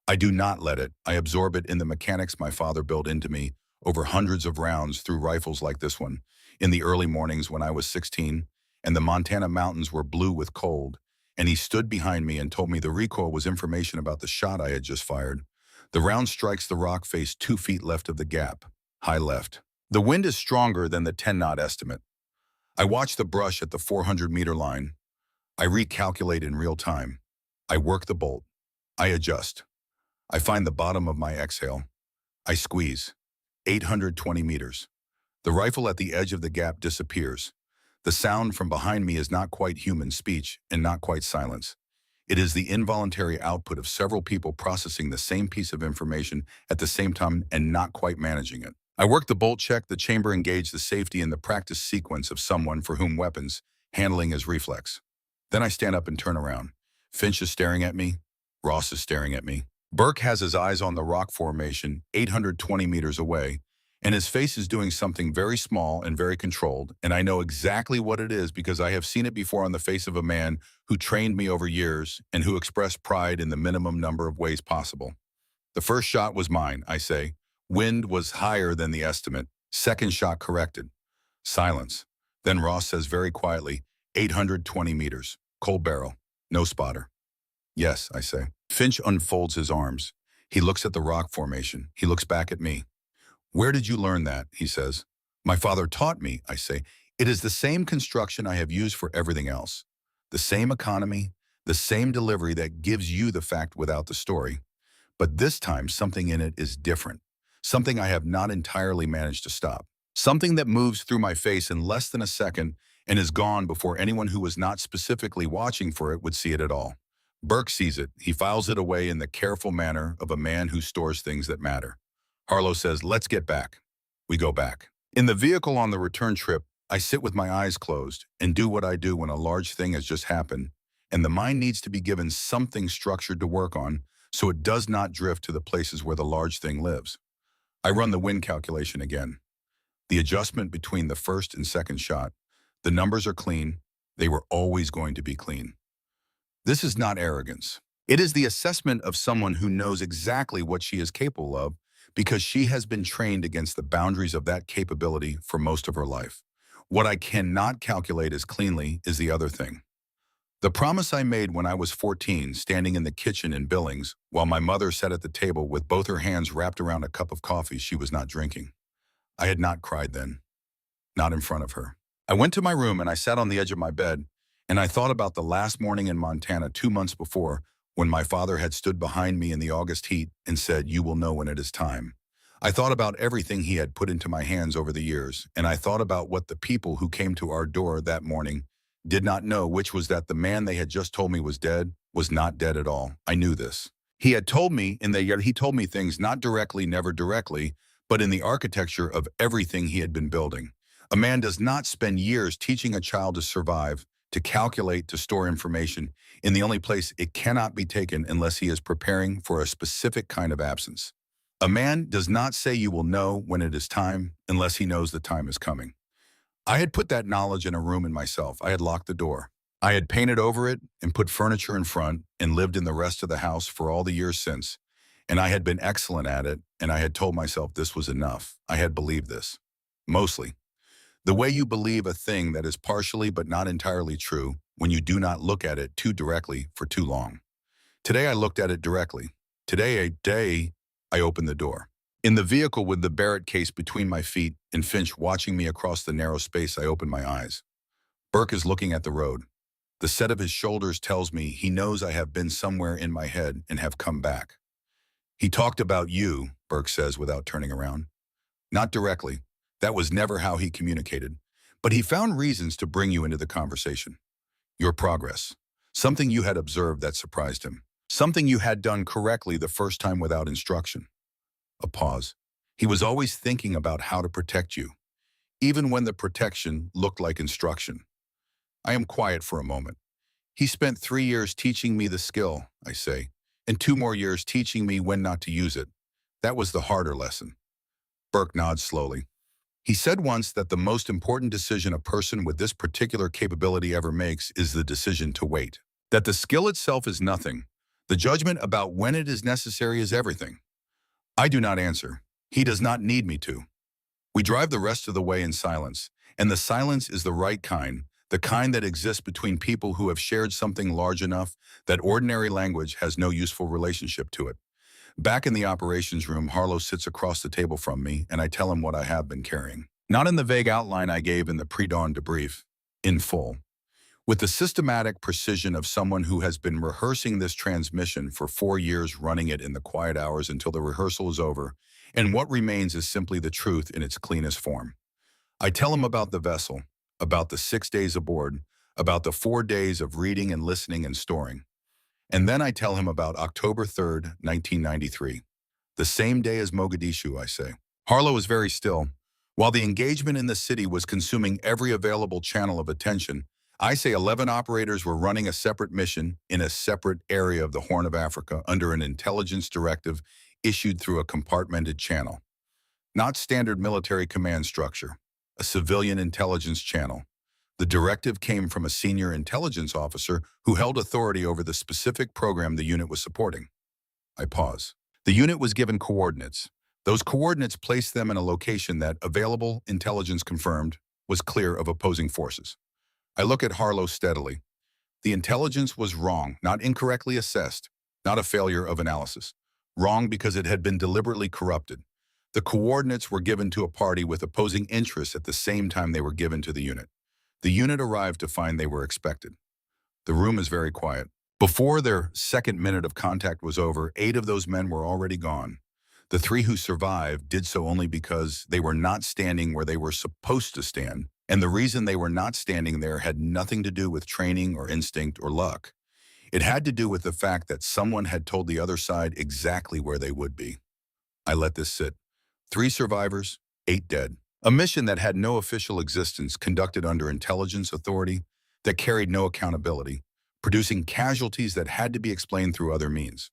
I do not let it. I absorb it in the mechanics my father built into me over hundreds of rounds through rifles like this one, in the early mornings when I was 16, and the Montana mountains were blue with cold, and he stood behind me and told me the recoil was information about the shot I had just fired. The round strikes the rock face 2 feet left of the gap, high left. The wind is stronger than the 10-knot estimate. I watch the brush at the 400-meter line. I recalculate in real time. I work the bolt. I adjust. I find the bottom of my exhale. I squeeze. 820 meters. The rifle at the edge of the gap disappears. The sound from behind me is not quite human speech and not quite silence. It is the involuntary output of several people processing the same piece of information at the same time and not quite managing it. I work the bolt check, the chamber engage, the safety, and the practice sequence of someone for whom weapons handling is reflex. Then I stand up and turn around. Finch is staring at me. Ross is staring at me. Burke has his eyes on the rock formation 820 meters away, and his face is doing something very small and very controlled, and I know exactly what it is because I have seen it before on the face of a man who trained me over years and who expressed pride in the minimum number of ways possible. The first shot was mine, I say. Wind was higher than the estimate. Second shot corrected. Silence. Then Ross says very quietly, 820 meters. Cold barrel. No spotter. Yes, I say. Finch unfolds his arms. He looks at the rock formation. He looks back at me. Where did you learn that? He says. My father taught me, I say. It is the same construction I have used for everything else. The same economy, the same delivery that gives you the fact without the story. But this time, something in it is different. Something I have not entirely managed to stop. Something that moves through my face in less than a second and is gone before anyone who was not specifically watching for it would see it at all. Burke sees it. He files it away in the careful manner of a man who stores things that matter. Harlow says, "Let's get back." We go back. In the vehicle on the return trip, I sit with my eyes closed and do what I do when a large thing has just happened, and the mind needs to be given something structured to work on so it does not drift to the places where the large thing lives. I run the wind calculation again. The adjustment between the first and second shot. The numbers are clean. They were always going to be clean. This is not arrogance. It is the assessment of someone who knows exactly what she is capable of because she has been trained against the boundaries of that capability for most of her life. What I cannot calculate as cleanly is the other thing. The promise I made when I was 14, standing in the kitchen in Billings, while my mother sat at the table with both her hands wrapped around a cup of coffee she was not drinking. I had not cried then, not in front of her. I went to my room and I sat on the edge of my bed, and I thought about the last morning in Montana 2 months before when my father had stood behind me in the August heat and said, "You will know when it is time." I thought about everything he had put into my hands over the years, and I thought about what the people who came to our door that morning did not know, which was that the man they had just told me was dead was not dead at all. I knew this. He had told me, and yet he told me things not directly, never directly, but in the architecture of everything he had been building. A man does not spend years teaching a child to survive, to calculate, to store information in the only place it cannot be taken unless he is preparing for a specific kind of absence. A man does not say you will know when it is time unless he knows the time is coming. I had put that knowledge in a room in myself. I had locked the door. I had painted over it and put furniture in front and lived in the rest of the house for all the years since. And I had been excellent at it, and I had told myself this was enough. I had believed this. Mostly. The way you believe a thing that is partially but not entirely true when you do not look at it too directly for too long. Today I looked at it directly. Today I opened the door. In the vehicle with the Barrett case between my feet and Finch watching me across the narrow space, I opened my eyes. Burke is looking at the road. The set of his shoulders tells me he knows I have been somewhere in my head and have come back. "He talked about you," Burke says without turning around. Not directly. That was never how he communicated. But he found reasons to bring you into the conversation. Your progress. Something you had observed that surprised him. Something you had done correctly the first time without instruction. A pause. He was always thinking about how to protect you, even when the protection looked like instruction. I am quiet for a moment. He spent 3 years teaching me the skill, I say, and 2 more years teaching me when not to use it. That was the harder lesson. Burke nods slowly. He said once that the most important decision a person with this particular capability ever makes is the decision to wait. That the skill itself is nothing. The judgment about when it is necessary is everything. I do not answer. He does not need me to. We drive the rest of the way in silence, and the silence is the right kind, the kind that exists between people who have shared something large enough that ordinary language has no useful relationship to it. Back in the operations room, Harlow sits across the table from me, and I tell him what I have been carrying. Not in the vague outline I gave in the pre-dawn debrief, in full. With the systematic precision of someone who has been rehearsing this transmission for 4 years, running it in the quiet hours until the rehearsal is over, and what remains is simply the truth in its cleanest form. I tell him about the vessel, about the 6 days aboard, about the 4 days of reading and listening and storing. And then I tell him about October 3rd, 1993. The same day as Mogadishu, I say. Harlow is very still. While the engagement in the city was consuming every available channel of attention, I say 11 operators were running a separate mission in a separate area of the Horn of Africa under an intelligence directive issued through a compartmented channel. Not standard military command structure, a civilian intelligence channel. The directive came from a senior intelligence officer who held authority over the specific program the unit was supporting. I pause. The unit was given coordinates. Those coordinates placed them in a location that, available intelligence confirmed, was clear of opposing forces. I look at Harlow steadily. The intelligence was wrong, not incorrectly assessed, not a failure of analysis. Wrong because it had been deliberately corrupted. The coordinates were given to a party with opposing interests at the same time they were given to the unit. The unit arrived to find they were expected. The room is very quiet. Before their second minute of contact was over, 8 of those men were already gone. The 3 who survived did so only because they were not standing where they were supposed to stand, And the reason they were not standing there had nothing to do with training or instinct or luck. It had to do with the fact that someone had told the other side exactly where they would be. I let this sit. 3 survivors, 8 dead. A mission that had no official existence, conducted under intelligence authority, that carried no accountability, producing casualties that had to be explained through other means.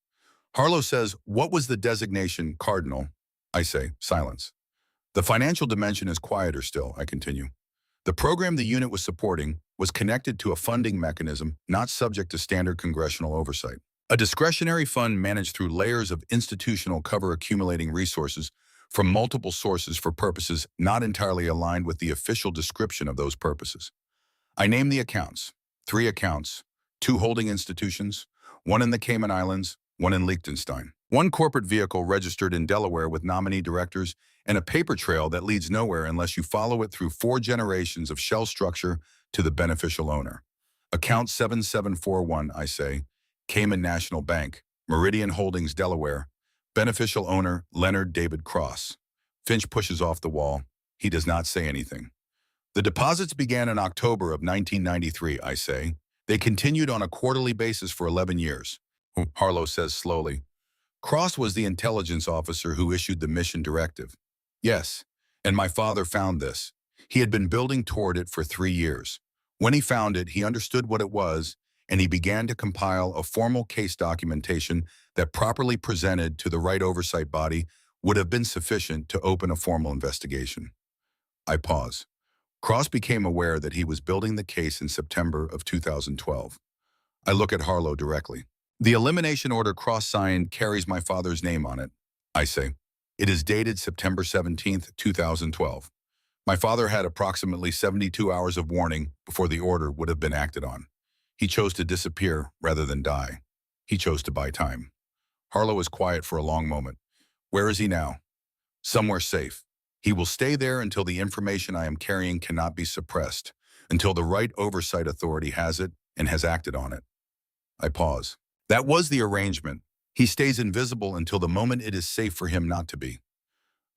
Harlow says, "What was the designation, Cardinal?" I say, "Silence." "The financial dimension is quieter still," I continue. "The program the unit was supporting was connected to a funding mechanism not subject to standard congressional oversight. A discretionary fund managed through layers of institutional cover, accumulating resources from multiple sources for purposes not entirely aligned with the official description of those purposes. I name the accounts. 3 accounts, 2 holding institutions, 1 in the Cayman Islands, 1 in Liechtenstein. 1 corporate vehicle registered in Delaware with nominee directors, and a paper trail that leads nowhere unless you follow it through 4 generations of shell structure to the beneficial owner. Account 7741, I say, Cayman National Bank, Meridian Holdings, Delaware. Beneficial owner, Leonard David Cross. Finch pushes off the wall. He does not say anything. The deposits began in October of 1993, I say. They continued on a quarterly basis for 11 years. Harlow says slowly. Cross was the intelligence officer who issued the mission directive. Yes, and my father found this. He had been building toward it for 3 years. When he found it, he understood what it was, and he began to compile a formal case documentation that, properly presented to the right oversight body, would have been sufficient to open a formal investigation. I pause. Cross became aware that he was building the case in September of 2012. I look at Harlow directly. The elimination order Cross signed carries my father's name on it. I say, it is dated September 17th, 2012. My father had approximately 72 hours of warning before the order would have been acted on. He chose to disappear rather than die. He chose to buy time. Harlow is quiet for a long moment. Where is he now? Somewhere safe. He will stay there until the information I am carrying cannot be suppressed, until the right oversight authority has it and has acted on it. I pause. That was the arrangement. He stays invisible until the moment it is safe for him not to be.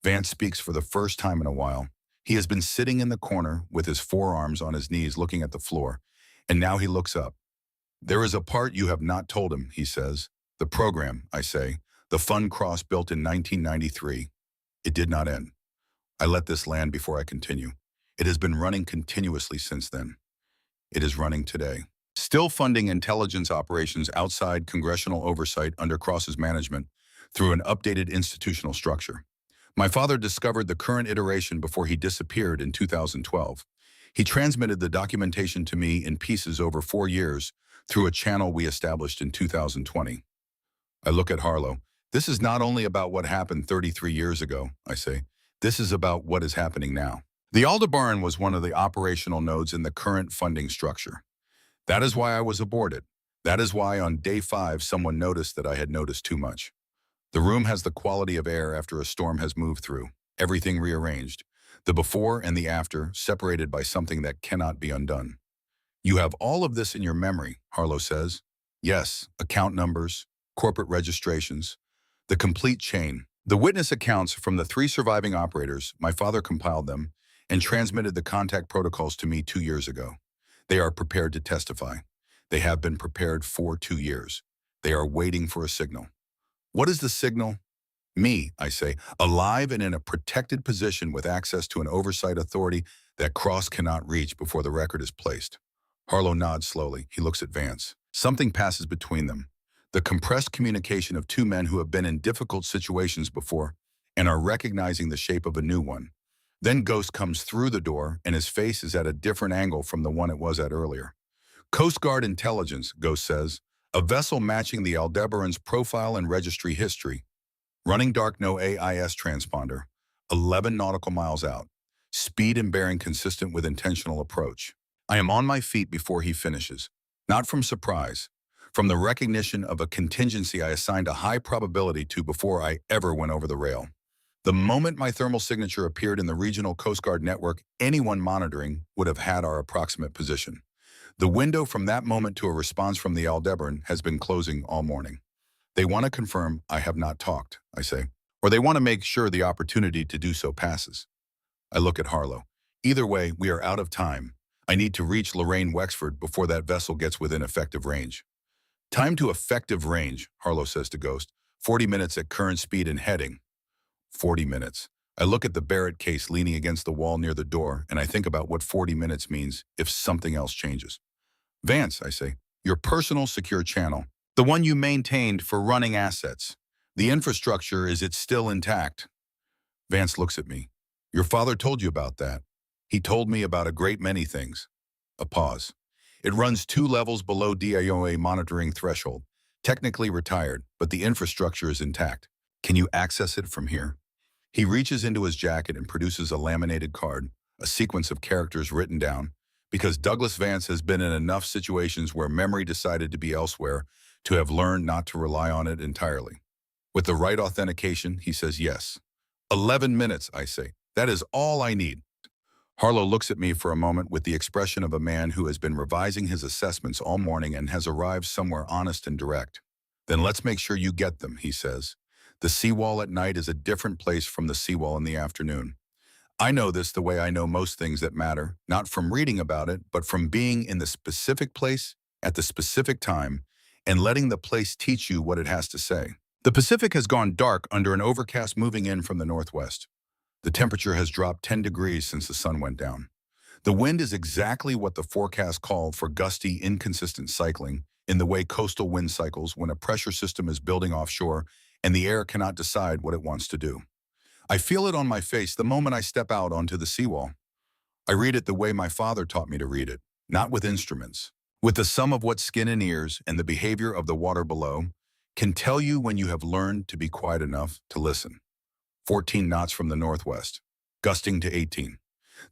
Vance speaks for the first time in a while. He has been sitting in the corner with his forearms on his knees looking at the floor, and now he looks up. There is a part you have not told him, he says. The program, I say, the fund Cross built in 1993. It did not end. I let this land before I continue. It has been running continuously since then. It is running today. Still funding intelligence operations outside congressional oversight under Cross's management through an updated institutional structure. My father discovered the current iteration before he disappeared in 2012. He transmitted the documentation to me in pieces over 4 years through a channel we established in 2020. I look at Harlow. This is not only about what happened 33 years ago, I say. This is about what is happening now. The Aldebaran was one of the operational nodes in the current funding structure. That is why I was aborted. That is why on day 5 someone noticed that I had noticed too much. The room has the quality of air after a storm has moved through, everything rearranged, the before and the after separated by something that cannot be undone. You have all of this in your memory, Harlow says. Yes, account numbers, corporate registrations, the complete chain. The witness accounts from the 3 surviving operators, my father compiled them and transmitted the contact protocols to me 2 years ago. They are prepared to testify. They have been prepared for 2 years. They are waiting for a signal. What is the signal? Me, I say, alive and in a protected position with access to an oversight authority that Cross cannot reach before the record is placed. Harlow nods slowly. He looks at Vance. Something passes between them. The compressed communication of 2 men who have been in difficult situations before and are recognizing the shape of a new one. Then Ghost comes through the door and his face is at a different angle from the one it was at earlier. Coast Guard intelligence, Ghost says. A vessel matching the Aldebaran's profile and registry history. Running dark, no AIS transponder. 11 nautical miles out. Speed and bearing consistent with intentional approach. I am on my feet before he finishes. Not from surprise. From the recognition of a contingency I assigned a high probability to before I ever went over the rail. The moment my thermal signature appeared in the regional Coast Guard network, anyone monitoring would have had our approximate position. The window from that moment to a response from the Aldebaran has been closing all morning. They want to confirm I have not talked, I say, or they want to make sure the opportunity to do so passes. I look at Harlow. Either way, we are out of time. I need to reach Lorraine Wexford before that vessel gets within effective range. Time to effective range, Harlow says to Ghost. 40 minutes at current speed and heading. 40 minutes. I look at the Barrett case leaning against the wall near the door, and I think about what 40 minutes means if something else changes. Vance, I say, your personal secure channel, the one you maintained for running assets. The infrastructure, is it still intact? Vance looks at me. Your father told you about that. He told me about a great many things. A pause. It runs 2 levels below DIOA monitoring threshold. Technically retired, but the infrastructure is intact. Can you access it from here? He reaches into his jacket and produces a laminated card, a sequence of characters written down, because Douglas Vance has been in enough situations where memory decided to be elsewhere to have learned not to rely on it entirely. With the right authentication, he says yes. 11 minutes, I say. That is all I need. Harlow looks at me for a moment with the expression of a man who has been revising his assessments all morning and has arrived somewhere honest and direct. Then let's make sure you get them, he says. The seawall at night is a different place from the seawall in the afternoon. I know this the way I know most things that matter, not from reading about it, but from being in the specific place at the specific time and letting the place teach you what it has to say. The Pacific has gone dark under an overcast moving in from the northwest. The temperature has dropped 10 degrees since the sun went down. The wind is exactly what the forecast called for: gusty, inconsistent cycling, in the way coastal wind cycles when a pressure system is building offshore and the air cannot decide what it wants to do. I feel it on my face the moment I step out onto the seawall. I read it the way my father taught me to read it, not with instruments. With the sum of what skin and ears and the behavior of the water below can tell you when you have learned to be quiet enough to listen. 14 knots from the northwest, gusting to 18.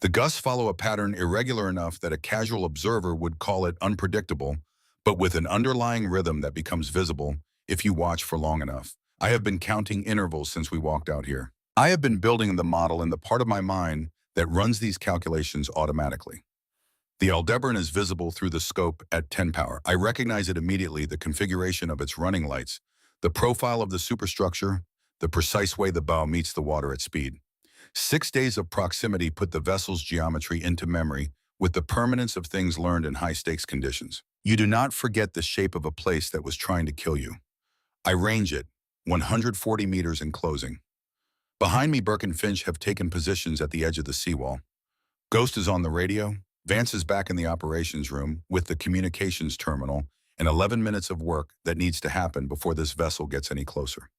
The gusts follow a pattern irregular enough that a casual observer would call it unpredictable, but with an underlying rhythm that becomes visible if you watch for long enough. I have been counting intervals since we walked out here. I have been building the model in the part of my mind that runs these calculations automatically. The Aldebaran is visible through the scope at 10 power. I recognize it immediately: the configuration of its running lights, the profile of the superstructure, the precise way the bow meets the water at speed. 6 days of proximity put the vessel's geometry into memory with the permanence of things learned in high-stakes conditions. You do not forget the shape of a place that was trying to kill you. I range it, 140 meters in closing. Behind me, Burke and Finch have taken positions at the edge of the seawall. Ghost is on the radio. Vance is back in the operations room with the communications terminal and 11 minutes of work that needs to happen before this vessel gets any closer.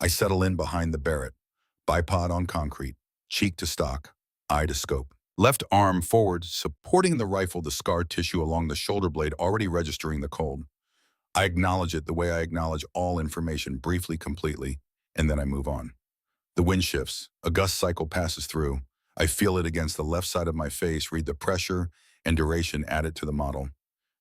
I settle in behind the Barrett, bipod on concrete, cheek to stock, eye to scope. Left arm forward, supporting the rifle, the scar tissue along the shoulder blade already registering the cold. I acknowledge it the way I acknowledge all information, briefly, completely, and then I move on. The wind shifts. A gust cycle passes through. I feel it against the left side of my face, read the pressure and duration added to the model.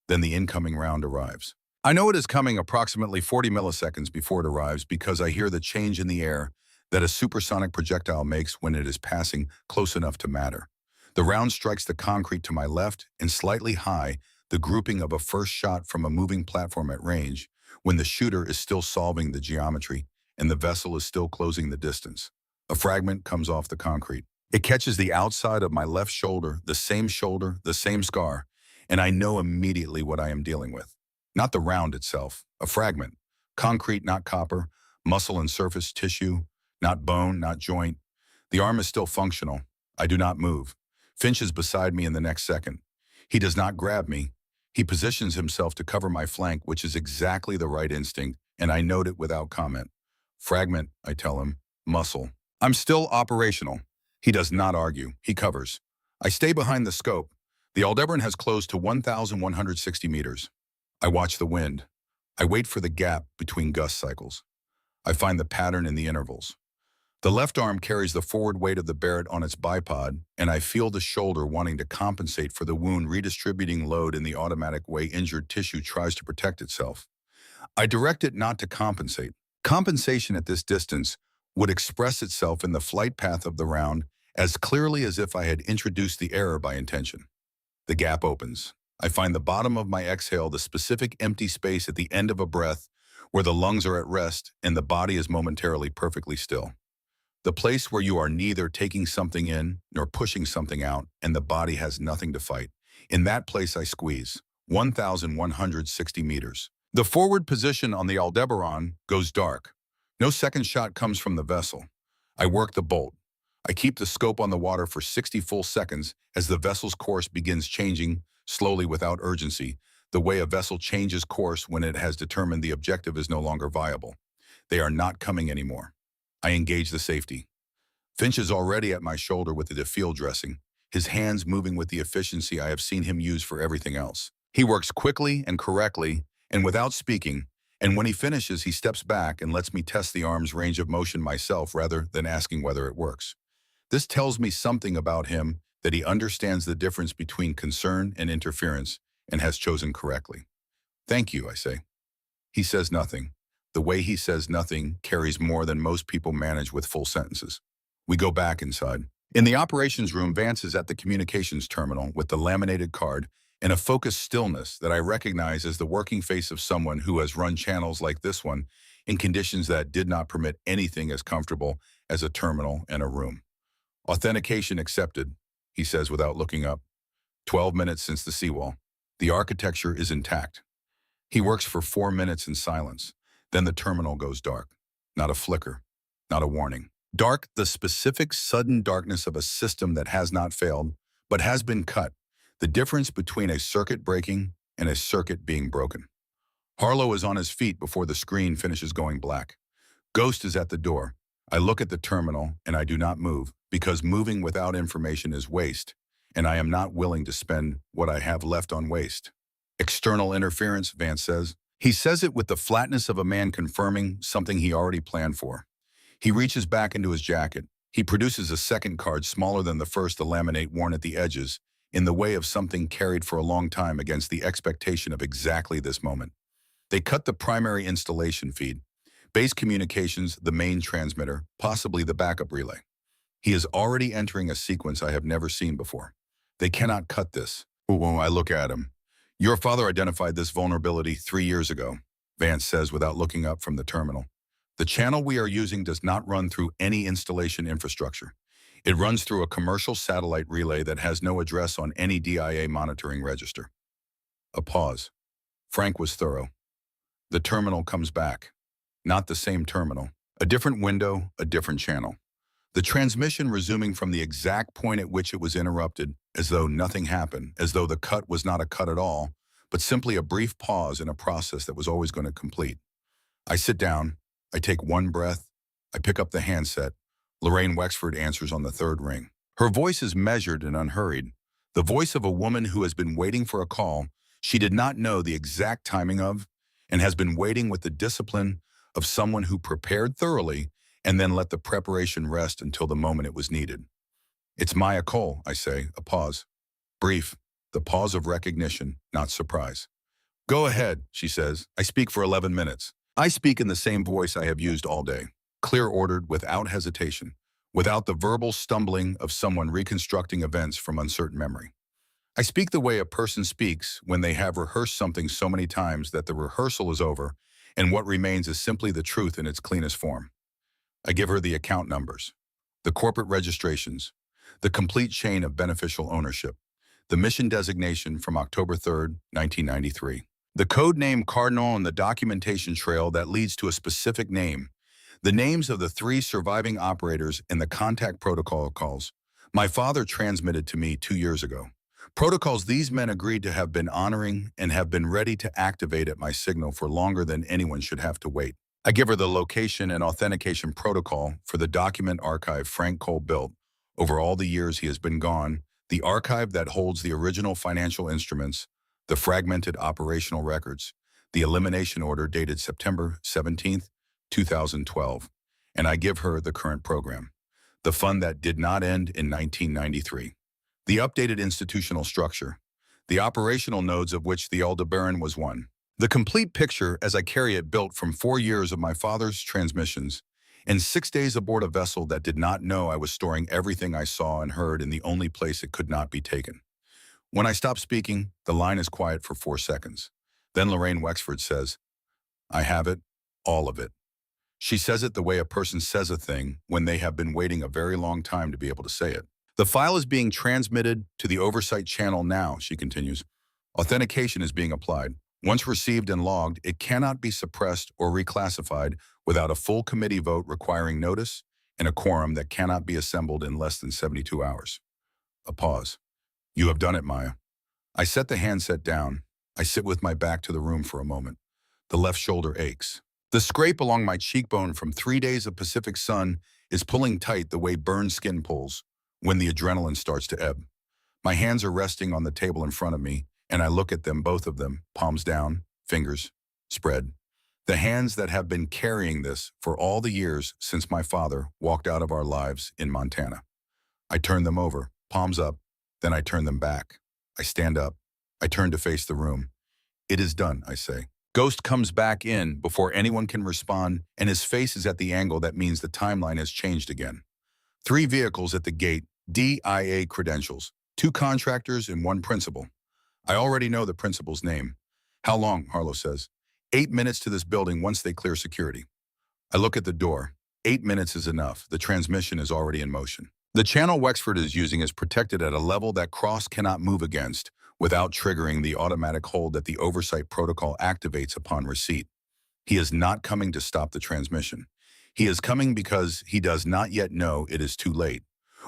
Then the incoming round arrives. I know it is coming approximately 40 milliseconds before it arrives because I hear the change in the air that a supersonic projectile makes when it is passing close enough to matter. The round strikes the concrete to my left and slightly high, the grouping of a first shot from a moving platform at range, when the shooter is still solving the geometry and the vessel is still closing the distance. A fragment comes off the concrete. It catches the outside of my left shoulder, the same scar, and I know immediately what I am dealing with. Not the round itself, a fragment. Concrete, not copper. Muscle and surface tissue, not bone, not joint. The arm is still functional. I do not move. Finch is beside me in the next second. He does not grab me. He positions himself to cover my flank, which is exactly the right instinct, and I note it without comment. Fragment, I tell him. Muscle. I'm still operational. He does not argue. He covers. I stay behind the scope. The Aldebaran has closed to 1,160 meters. I watch the wind. I wait for the gap between gust cycles. I find the pattern in the intervals. The left arm carries the forward weight of the Barrett on its bipod, and I feel the shoulder wanting to compensate for the wound, redistributing load in the automatic way injured tissue tries to protect itself. I direct it not to compensate. Compensation at this distance would express itself in the flight path of the round as clearly as if I had introduced the error by intention. The gap opens. I find the bottom of my exhale, the specific empty space at the end of a breath where the lungs are at rest and the body is momentarily perfectly still. The place where you are neither taking something in nor pushing something out and the body has nothing to fight. In that place I squeeze. 1,160 meters. The forward position on the Aldebaran goes dark. No second shot comes from the vessel. I work the bolt. I keep the scope on the water for 60 full seconds as the vessel's course begins changing, slowly without urgency, the way a vessel changes course when it has determined the objective is no longer viable. They are not coming anymore. I engage the safety. Finch is already at my shoulder with the field dressing, his hands moving with the efficiency I have seen him use for everything else. He works quickly and correctly and without speaking, and when he finishes, he steps back and lets me test the arm's range of motion myself rather than asking whether it works. This tells me something about him, that he understands the difference between concern and interference and has chosen correctly. Thank you, I say. He says nothing. The way he says nothing carries more than most people manage with full sentences. We go back inside. In the operations room, Vance is at the communications terminal with the laminated card and a focused stillness that I recognize as the working face of someone who has run channels like this one in conditions that did not permit anything as comfortable as a terminal and a room. Authentication accepted, he says without looking up. 12 minutes since the seawall. The architecture is intact. He works for 4 minutes in silence. Then the terminal goes dark. Not a flicker, not a warning. Dark, the specific sudden darkness of a system that has not failed, but has been cut. The difference between a circuit breaking and a circuit being broken. Harlow is on his feet before the screen finishes going black. Ghost is at the door. I look at the terminal and I do not move because moving without information is waste, and I am not willing to spend what I have left on waste. External interference, Vance says. He says it with the flatness of a man confirming something he already planned for. He reaches back into his jacket. He produces a second card smaller than the first, the laminate worn at the edges, in the way of something carried for a long time against the expectation of exactly this moment. They cut the primary installation feed. Base communications, the main transmitter, possibly the backup relay. He is already entering a sequence I have never seen before. They cannot cut this. When I look at him. Your father identified this vulnerability 3 years ago, Vance says without looking up from the terminal. The channel we are using does not run through any installation infrastructure. It runs through a commercial satellite relay that has no address on any DIA monitoring register. A pause. Frank was thorough. The terminal comes back. Not the same terminal. A different window, a different channel. The transmission resuming from the exact point at which it was interrupted, as though nothing happened, as though the cut was not a cut at all, but simply a brief pause in a process that was always going to complete. I sit down, I take one breath, I pick up the handset. Lorraine Wexford answers on the third ring. Her voice is measured and unhurried. The voice of a woman who has been waiting for a call she did not know the exact timing of, and has been waiting with the discipline of someone who prepared thoroughly and then let the preparation rest until the moment it was needed. It's Maya Cole, I say, a pause. Brief, the pause of recognition, not surprise. Go ahead, she says. I speak for 11 minutes. I speak in the same voice I have used all day. Clear-ordered, without hesitation, without the verbal stumbling of someone reconstructing events from uncertain memory. I speak the way a person speaks when they have rehearsed something so many times that the rehearsal is over and what remains is simply the truth in its cleanest form. I give her the account numbers, the corporate registrations, the complete chain of beneficial ownership, the mission designation from October 3rd, 1993, the code name Cardinal and the documentation trail that leads to a specific name, the names of the 3 surviving operators and the contact protocol calls my father transmitted to me 2 years ago. Protocols these men agreed to have been honoring and have been ready to activate at my signal for longer than anyone should have to wait. I give her the location and authentication protocol for the document archive Frank Cole built over all the years he has been gone, the archive that holds the original financial instruments, the fragmented operational records, the elimination order dated September 17th, 2012, and I give her the current program, the fund that did not end in 1993, the updated institutional structure, the operational nodes of which the Aldebaran was one. The complete picture as I carry it built from 4 years of my father's transmissions and 6 days aboard a vessel that did not know I was storing everything I saw and heard in the only place it could not be taken. When I stop speaking, the line is quiet for 4 seconds. Then Lorraine Wexford says, I have it, all of it. She says it the way a person says a thing when they have been waiting a very long time to be able to say it. The file is being transmitted to the oversight channel now, she continues. Authentication is being applied. Once received and logged, it cannot be suppressed or reclassified without a full committee vote requiring notice and a quorum that cannot be assembled in less than 72 hours. A pause. You have done it, Maya. I set the handset down. I sit with my back to the room for a moment. The left shoulder aches. The scrape along my cheekbone from 3 days of Pacific sun is pulling tight the way burned skin pulls when the adrenaline starts to ebb. My hands are resting on the table in front of me, and I look at them, both of them, palms down, fingers spread. The hands that have been carrying this for all the years since my father walked out of our lives in Montana. I turn them over, palms up, then I turn them back. I stand up. I turn to face the room. It is done, I say. Ghost comes back in before anyone can respond, and his face is at the angle that means the timeline has changed again. 3 vehicles at the gate, DIA credentials, 2 contractors and 1 principal. I already know the principal's name. How long, Harlow says. 8 minutes to this building once they clear security. I look at the door. 8 minutes is enough. The transmission is already in motion. The channel Wexford is using is protected at a level that Cross cannot move against without triggering the automatic hold that the oversight protocol activates upon receipt. He is not coming to stop the transmission. He is coming because he does not yet know it is too late,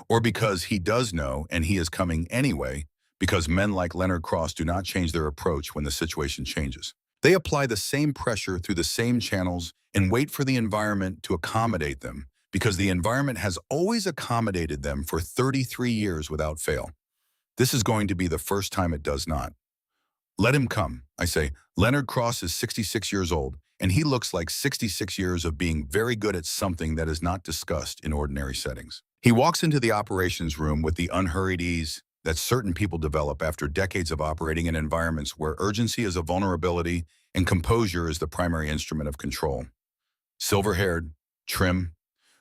or because he does know and he is coming anyway, because men like Leonard Cross do not change their approach when the situation changes. They apply the same pressure through the same channels and wait for the environment to accommodate them, because the environment has always accommodated them for 33 years without fail. This is going to be the first time it does not. Let him come, I say. Leonard Cross is 66 years old, and he looks like 66 years of being very good at something that is not discussed in ordinary settings. He walks into the operations room with the unhurried ease that certain people develop after decades of operating in environments where urgency is a vulnerability and composure is the primary instrument of control. Silver-haired, trim,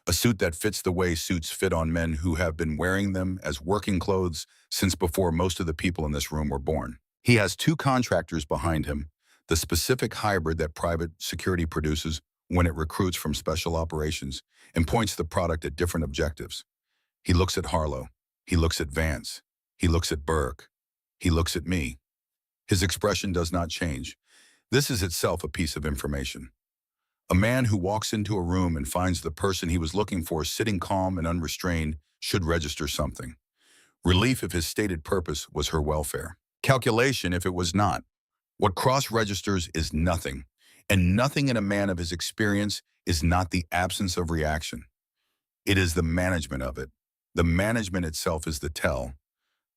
a suit that fits the way suits fit on men who have been wearing them as working clothes since before most of the people in this room were born. He has 2 contractors behind him, the specific hybrid that private security produces when it recruits from special operations and points the product at different objectives. He looks at Harlow. He looks at Vance. He looks at Burke. He looks at me. His expression does not change. This is itself a piece of information. A man who walks into a room and finds the person he was looking for sitting calm and unrestrained should register something. Relief if his stated purpose was her welfare. Calculation if it was not. What Cross registers is nothing, and nothing in a man of his experience is not the absence of reaction. It is the management of it. The management itself is the tell.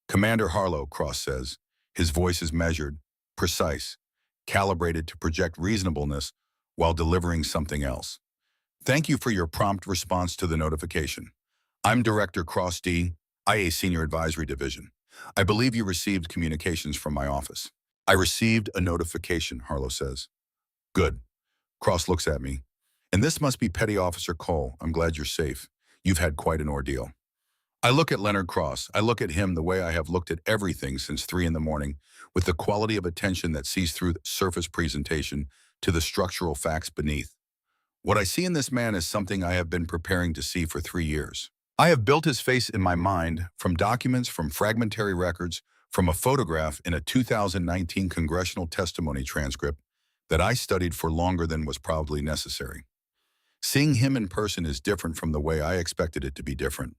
Commander Harlow, Cross says. His voice is measured, precise, calibrated to project reasonableness while delivering something else. Thank you for your prompt response to the notification. I'm Director Cross D, IA Senior Advisory Division. I believe you received communications from my office. I received a notification, Harlow says. Good. Cross looks at me. And this must be Petty Officer Cole. I'm glad you're safe. You've had quite an ordeal. I look at Leonard Cross. I look at him the way I have looked at everything since 3 in the morning, with the quality of attention that sees through the surface presentation to the structural facts beneath. What I see in this man is something I have been preparing to see for 3 years. I have built his face in my mind from documents, from fragmentary records, from a photograph in a 2019 congressional testimony transcript that I studied for longer than was probably necessary. Seeing him in person is different from the way I expected it to be different.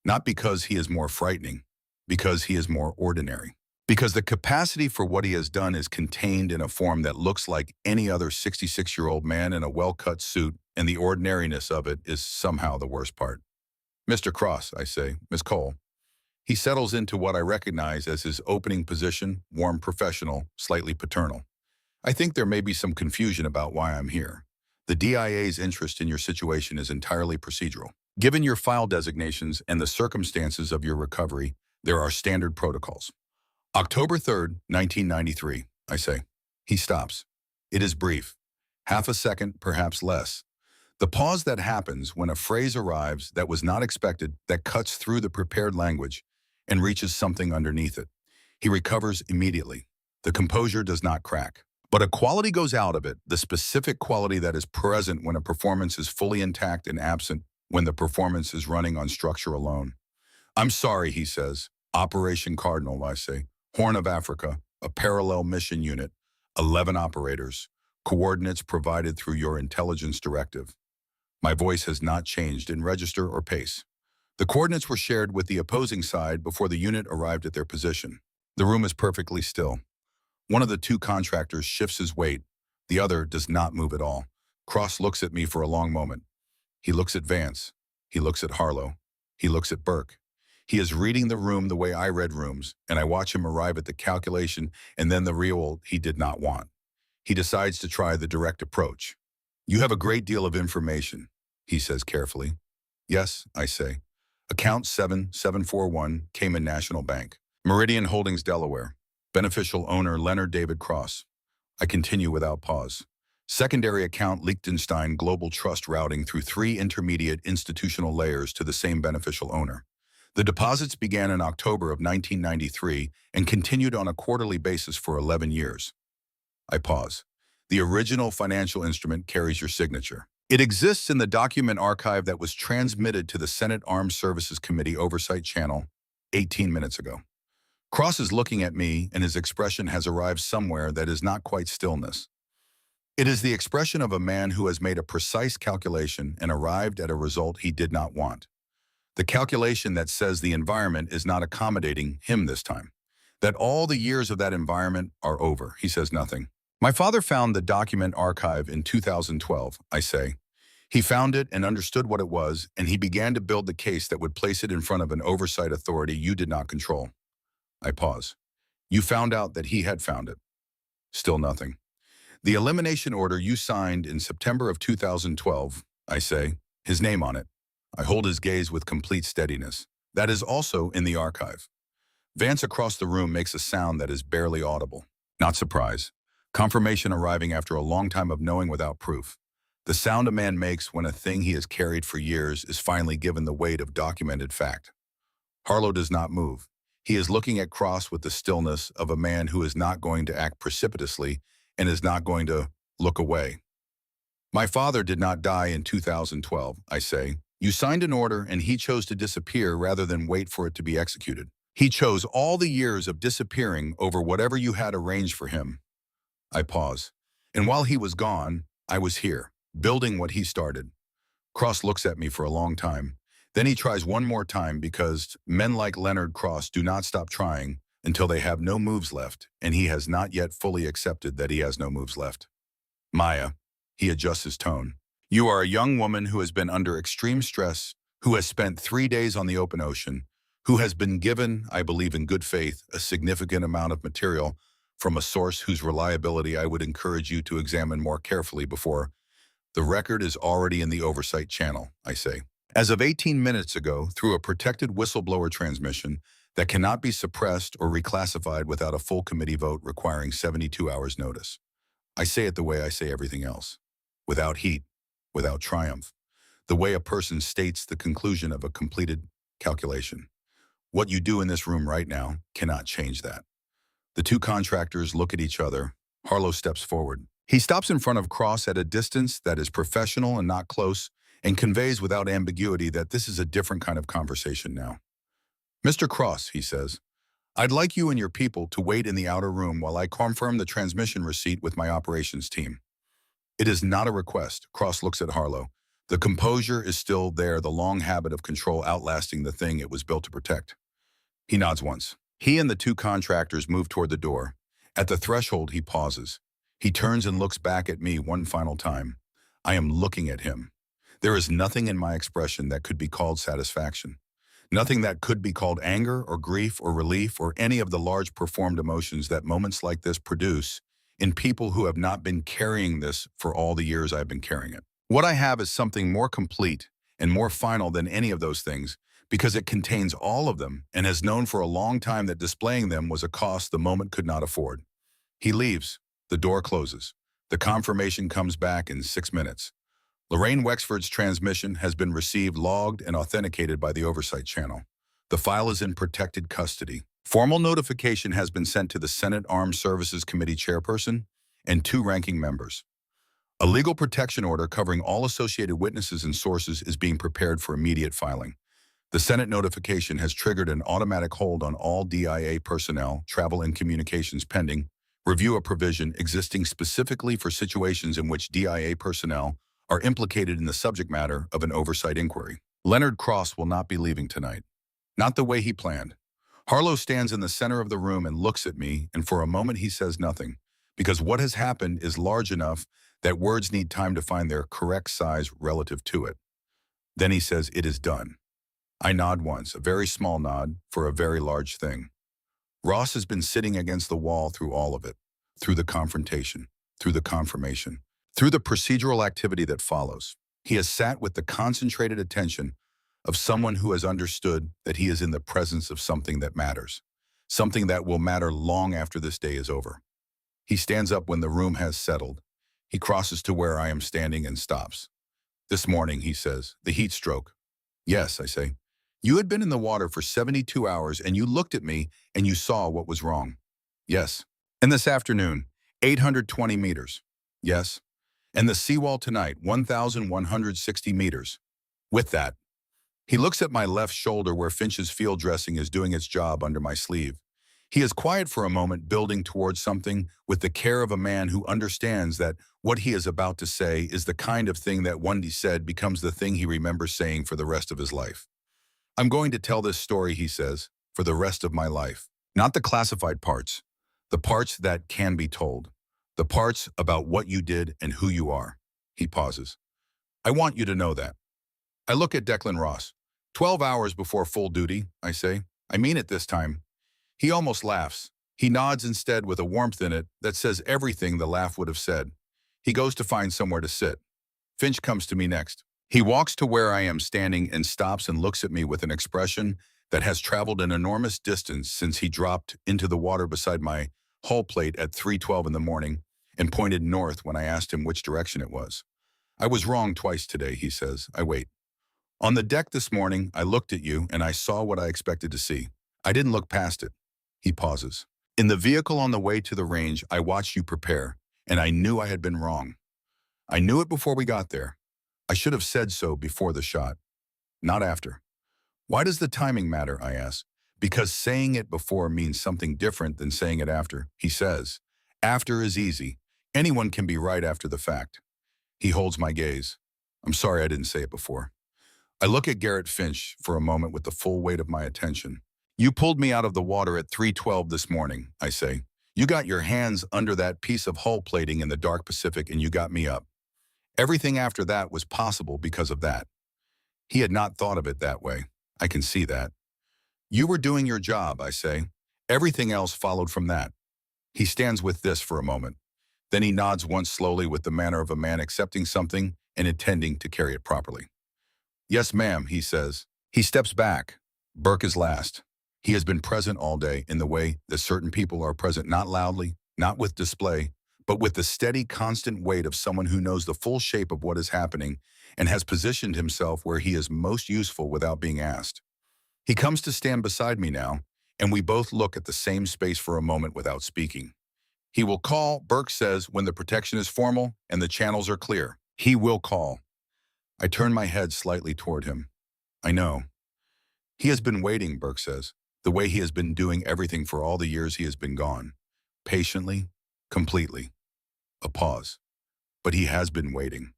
Not because he is more frightening, because he is more ordinary. Because the capacity for what he has done is contained in a form that looks like any other 66-year-old man in a well-cut suit, and the ordinariness of it is somehow the worst part. Mr. Cross, I say, Miss Cole. He settles into what I recognize as his opening position, warm professional, slightly paternal. I think there may be some confusion about why I'm here. The DIA's interest in your situation is entirely procedural. Given your file designations and the circumstances of your recovery, there are standard protocols. October 3rd, 1993, I say. He stops. It is brief. Half a second, perhaps less. The pause that happens when a phrase arrives that was not expected, that cuts through the prepared language and reaches something underneath it. He recovers immediately. The composure does not crack. But a quality goes out of it, the specific quality that is present when a performance is fully intact and absent when the performance is running on structure alone. I'm sorry, he says. Operation Cardinal, I say. Horn of Africa, a parallel mission unit, 11 operators, coordinates provided through your intelligence directive. My voice has not changed in register or pace. The coordinates were shared with the opposing side before the unit arrived at their position. The room is perfectly still. One of the two contractors shifts his weight. The other does not move at all. Cross looks at me for a long moment. He looks at Vance. He looks at Harlow. He looks at Burke. He is reading the room the way I read rooms, and I watch him arrive at the calculation and then the real he did not want. He decides to try the direct approach. You have a great deal of information, he says carefully. Yes, I say. Account 7741, Cayman National Bank. Meridian Holdings, Delaware. Beneficial owner Leonard David Cross. I continue without pause. Secondary account Liechtenstein Global Trust routing through 3 intermediate institutional layers to the same beneficial owner. The deposits began in October of 1993 and continued on a quarterly basis for 11 years. I pause. The original financial instrument carries your signature. It exists in the document archive that was transmitted to the Senate Armed Services Committee Oversight Channel 18 minutes ago. Cross is looking at me, and his expression has arrived somewhere that is not quite stillness. It is the expression of a man who has made a precise calculation and arrived at a result he did not want. The calculation that says the environment is not accommodating him this time. That all the years of that environment are over. He says nothing. My father found the document archive in 2012, I say. He found it and understood what it was, and he began to build the case that would place it in front of an oversight authority you did not control. I pause. You found out that he had found it. Still nothing. The elimination order you signed in September of 2012, I say, his name on it. I hold his gaze with complete steadiness. That is also in the archive. Vance across the room makes a sound that is barely audible. Not surprise. Confirmation arriving after a long time of knowing without proof. The sound a man makes when a thing he has carried for years is finally given the weight of documented fact. Harlow does not move. He is looking at Cross with the stillness of a man who is not going to act precipitously and is not going to look away. My father did not die in 2012, I say. You signed an order and he chose to disappear rather than wait for it to be executed. He chose all the years of disappearing over whatever you had arranged for him. I pause. And while he was gone, I was here, building what he started. Cross looks at me for a long time. Then he tries one more time because men like Leonard Cross do not stop trying until they have no moves left, and he has not yet fully accepted that he has no moves left. Maya, he adjusts his tone. You are a young woman who has been under extreme stress, who has spent 3 days on the open ocean, who has been given, I believe in good faith, a significant amount of material from a source whose reliability I would encourage you to examine more carefully before. The record is already in the oversight channel, I say. As of 18 minutes ago, through a protected whistleblower transmission that cannot be suppressed or reclassified without a full committee vote requiring 72 hours notice. I say it the way I say everything else. Without heat, without triumph. The way a person states the conclusion of a completed calculation. What you do in this room right now cannot change that. The two contractors look at each other. Harlow steps forward. He stops in front of Cross at a distance that is professional and not close, and conveys without ambiguity that this is a different kind of conversation now. Mr. Cross, he says, I'd like you and your people to wait in the outer room while I confirm the transmission receipt with my operations team. It is not a request. Cross looks at Harlow. The composure is still there, the long habit of control outlasting the thing it was built to protect. He nods once. He and the two contractors move toward the door. At the threshold, he pauses. He turns and looks back at me one final time. I am looking at him. There is nothing in my expression that could be called satisfaction. Nothing that could be called anger or grief or relief or any of the large performed emotions that moments like this produce in people who have not been carrying this for all the years I've been carrying it. What I have is something more complete and more final than any of those things because it contains all of them and has known for a long time that displaying them was a cost the moment could not afford. He leaves. The door closes. The confirmation comes back in 6 minutes. Lorraine Wexford's transmission has been received, logged, and authenticated by the oversight channel. The file is in protected custody. Formal notification has been sent to the Senate Armed Services Committee chairperson, and 2 ranking members. A legal protection order covering all associated witnesses and sources is being prepared for immediate filing. The Senate notification has triggered an automatic hold on all DIA personnel, travel and communications pending review a provision existing specifically for situations in which DIA personnel are implicated in the subject matter of an oversight inquiry. Leonard Cross will not be leaving tonight. Not the way he planned. Harlow stands in the center of the room and looks at me, and for a moment he says nothing, because what has happened is large enough that words need time to find their correct size relative to it. Then he says, "It is done." I nod once, a very small nod for a very large thing. Ross has been sitting against the wall through all of it, through the confrontation, through the confirmation, through the procedural activity that follows. He has sat with the concentrated attention of someone who has understood that he is in the presence of something that matters, something that will matter long after this day is over. He stands up when the room has settled. He crosses to where I am standing and stops. "This morning," he says, "the heat stroke." "Yes," I say. "You had been in the water for 72 hours and you looked at me and you saw what was wrong." "Yes." "And this afternoon, 820 meters." "Yes." "And the seawall tonight, 1,160 meters." With that, he looks at my left shoulder where Finch's field dressing is doing its job under my sleeve. He is quiet for a moment, building towards something with the care of a man who understands that what he is about to say is the kind of thing that one day said becomes the thing he remembers saying for the rest of his life. "I'm going to tell this story," he says, "for the rest of my life. Not the classified parts, the parts that can be told, the parts about what you did and who you are." He pauses. "I want you to know that." I look at Declan Ross. 12 hours before full duty," I say. "I mean it this time." He almost laughs. He nods instead with a warmth in it that says everything the laugh would have said. He goes to find somewhere to sit. Finch comes to me next. He walks to where I am standing and stops and looks at me with an expression that has traveled an enormous distance since he dropped into the water beside my hull plate at 3:12 in the morning and pointed north when I asked him which direction it was. "I was wrong twice today," he says. I wait. "On the deck this morning, I looked at you and I saw what I expected to see. I didn't look past it." He pauses. "In the vehicle on the way to the range, I watched you prepare, and I knew I had been wrong. I knew it before we got there. I should have said so before the shot, not after." "Why does the timing matter?" I ask. "Because saying it before means something different than saying it after," he says. "After is easy. Anyone can be right after the fact." He holds my gaze. "I'm sorry I didn't say it before." I look at Garrett Finch for a moment with the full weight of my attention. "You pulled me out of the water at 3:12 this morning," I say. "You got your hands under that piece of hull plating in the dark Pacific and you got me up. Everything after that was possible because of that." He had not thought of it that way. I can see that. "You were doing your job," I say. "Everything else followed from that." He stands with this for a moment. Then he nods once slowly with the manner of a man accepting something and intending to carry it properly. "Yes, ma'am," he says. He steps back. Burke is last. He has been present all day in the way that certain people are present, not loudly, not with display, but with the steady, constant weight of someone who knows the full shape of what is happening and has positioned himself where he is most useful without being asked. He comes to stand beside me now, and we both look at the same space for a moment without speaking. He will call, Burke says, when the protection is formal and the channels are clear. He will call. I turn my head slightly toward him. I know. He has been waiting, Burke says, the way he has been doing everything for all the years he has been gone. Patiently, completely. A pause. But he has been waiting.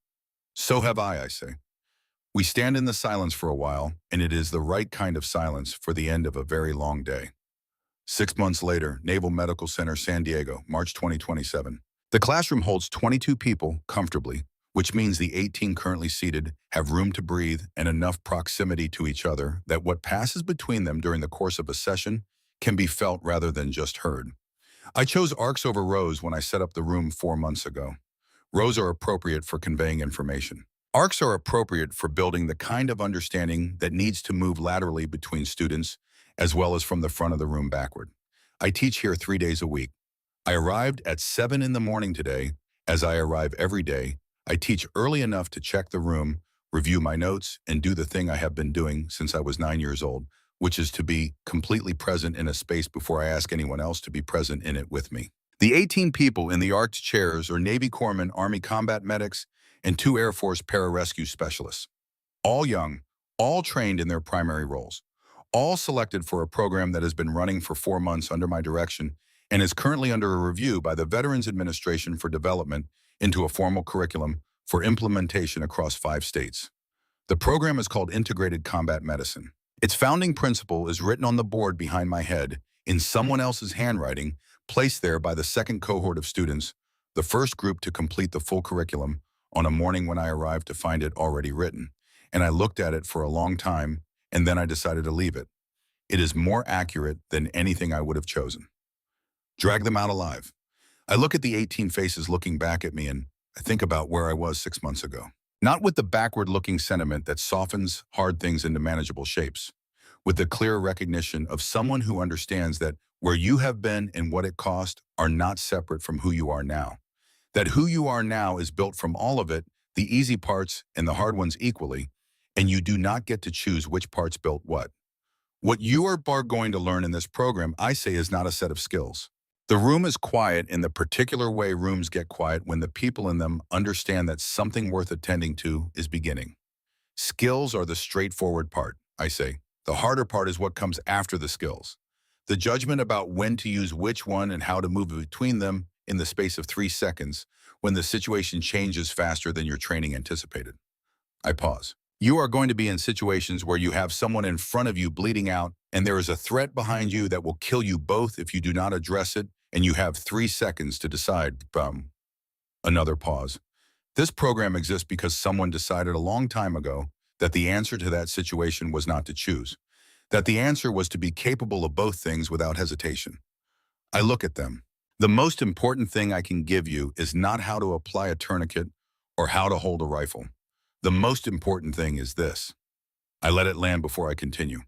So have I say. We stand in the silence for a while, and it is the right kind of silence for the end of a very long day. 6 months later, Naval Medical Center, San Diego, March 2027. The classroom holds 22 people comfortably, which means the 18 currently seated have room to breathe and enough proximity to each other that what passes between them during the course of a session can be felt rather than just heard. I chose arcs over rows when I set up the room 4 months ago. Rows are appropriate for conveying information. Arcs are appropriate for building the kind of understanding that needs to move laterally between students as well as from the front of the room backward. I teach here 3 days a week. I arrived at 7 in the morning today. As I arrive every day, I teach early enough to check the room, review my notes, and do the thing I have been doing since I was 9 years old, which is to be completely present in a space before I ask anyone else to be present in it with me. The 18 people in the arced chairs are Navy Corpsman Army combat medics and 2 Air Force pararescue specialists. All young, all trained in their primary roles, all selected for a program that has been running for 4 months under my direction and is currently under a review by the Veterans Administration for development into a formal curriculum for implementation across 5 states. The program is called Integrated Combat Medicine. Its founding principle is written on the board behind my head in someone else's handwriting, placed there by the second cohort of students, the first group to complete the full curriculum, on a morning when I arrived to find it already written. And I looked at it for a long time, and then I decided to leave it. It is more accurate than anything I would have chosen. Drag them out alive. I look at the 18 faces looking back at me, and I think about where I was 6 months ago. Not with the backward-looking sentiment that softens hard things into manageable shapes, with the clear recognition of someone who understands that where you have been and what it cost are not separate from who you are now. That who you are now is built from all of it, the easy parts and the hard ones equally, and you do not get to choose which parts built what. What you are going to learn in this program, I say, is not a set of skills. The room is quiet in the particular way rooms get quiet when the people in them understand that something worth attending to is beginning. Skills are the straightforward part, I say. The harder part is what comes after the skills. The judgment about when to use which one and how to move between them in the space of 3 seconds when the situation changes faster than your training anticipated. I pause. You are going to be in situations where you have someone in front of you bleeding out and there is a threat behind you that will kill you both if you do not address it, and you have 3 seconds to decide. Another pause. This program exists because someone decided a long time ago that the answer to that situation was not to choose, that the answer was to be capable of both things without hesitation. I look at them. The most important thing I can give you is not how to apply a tourniquet or how to hold a rifle. The most important thing is this. I let it land before I continue.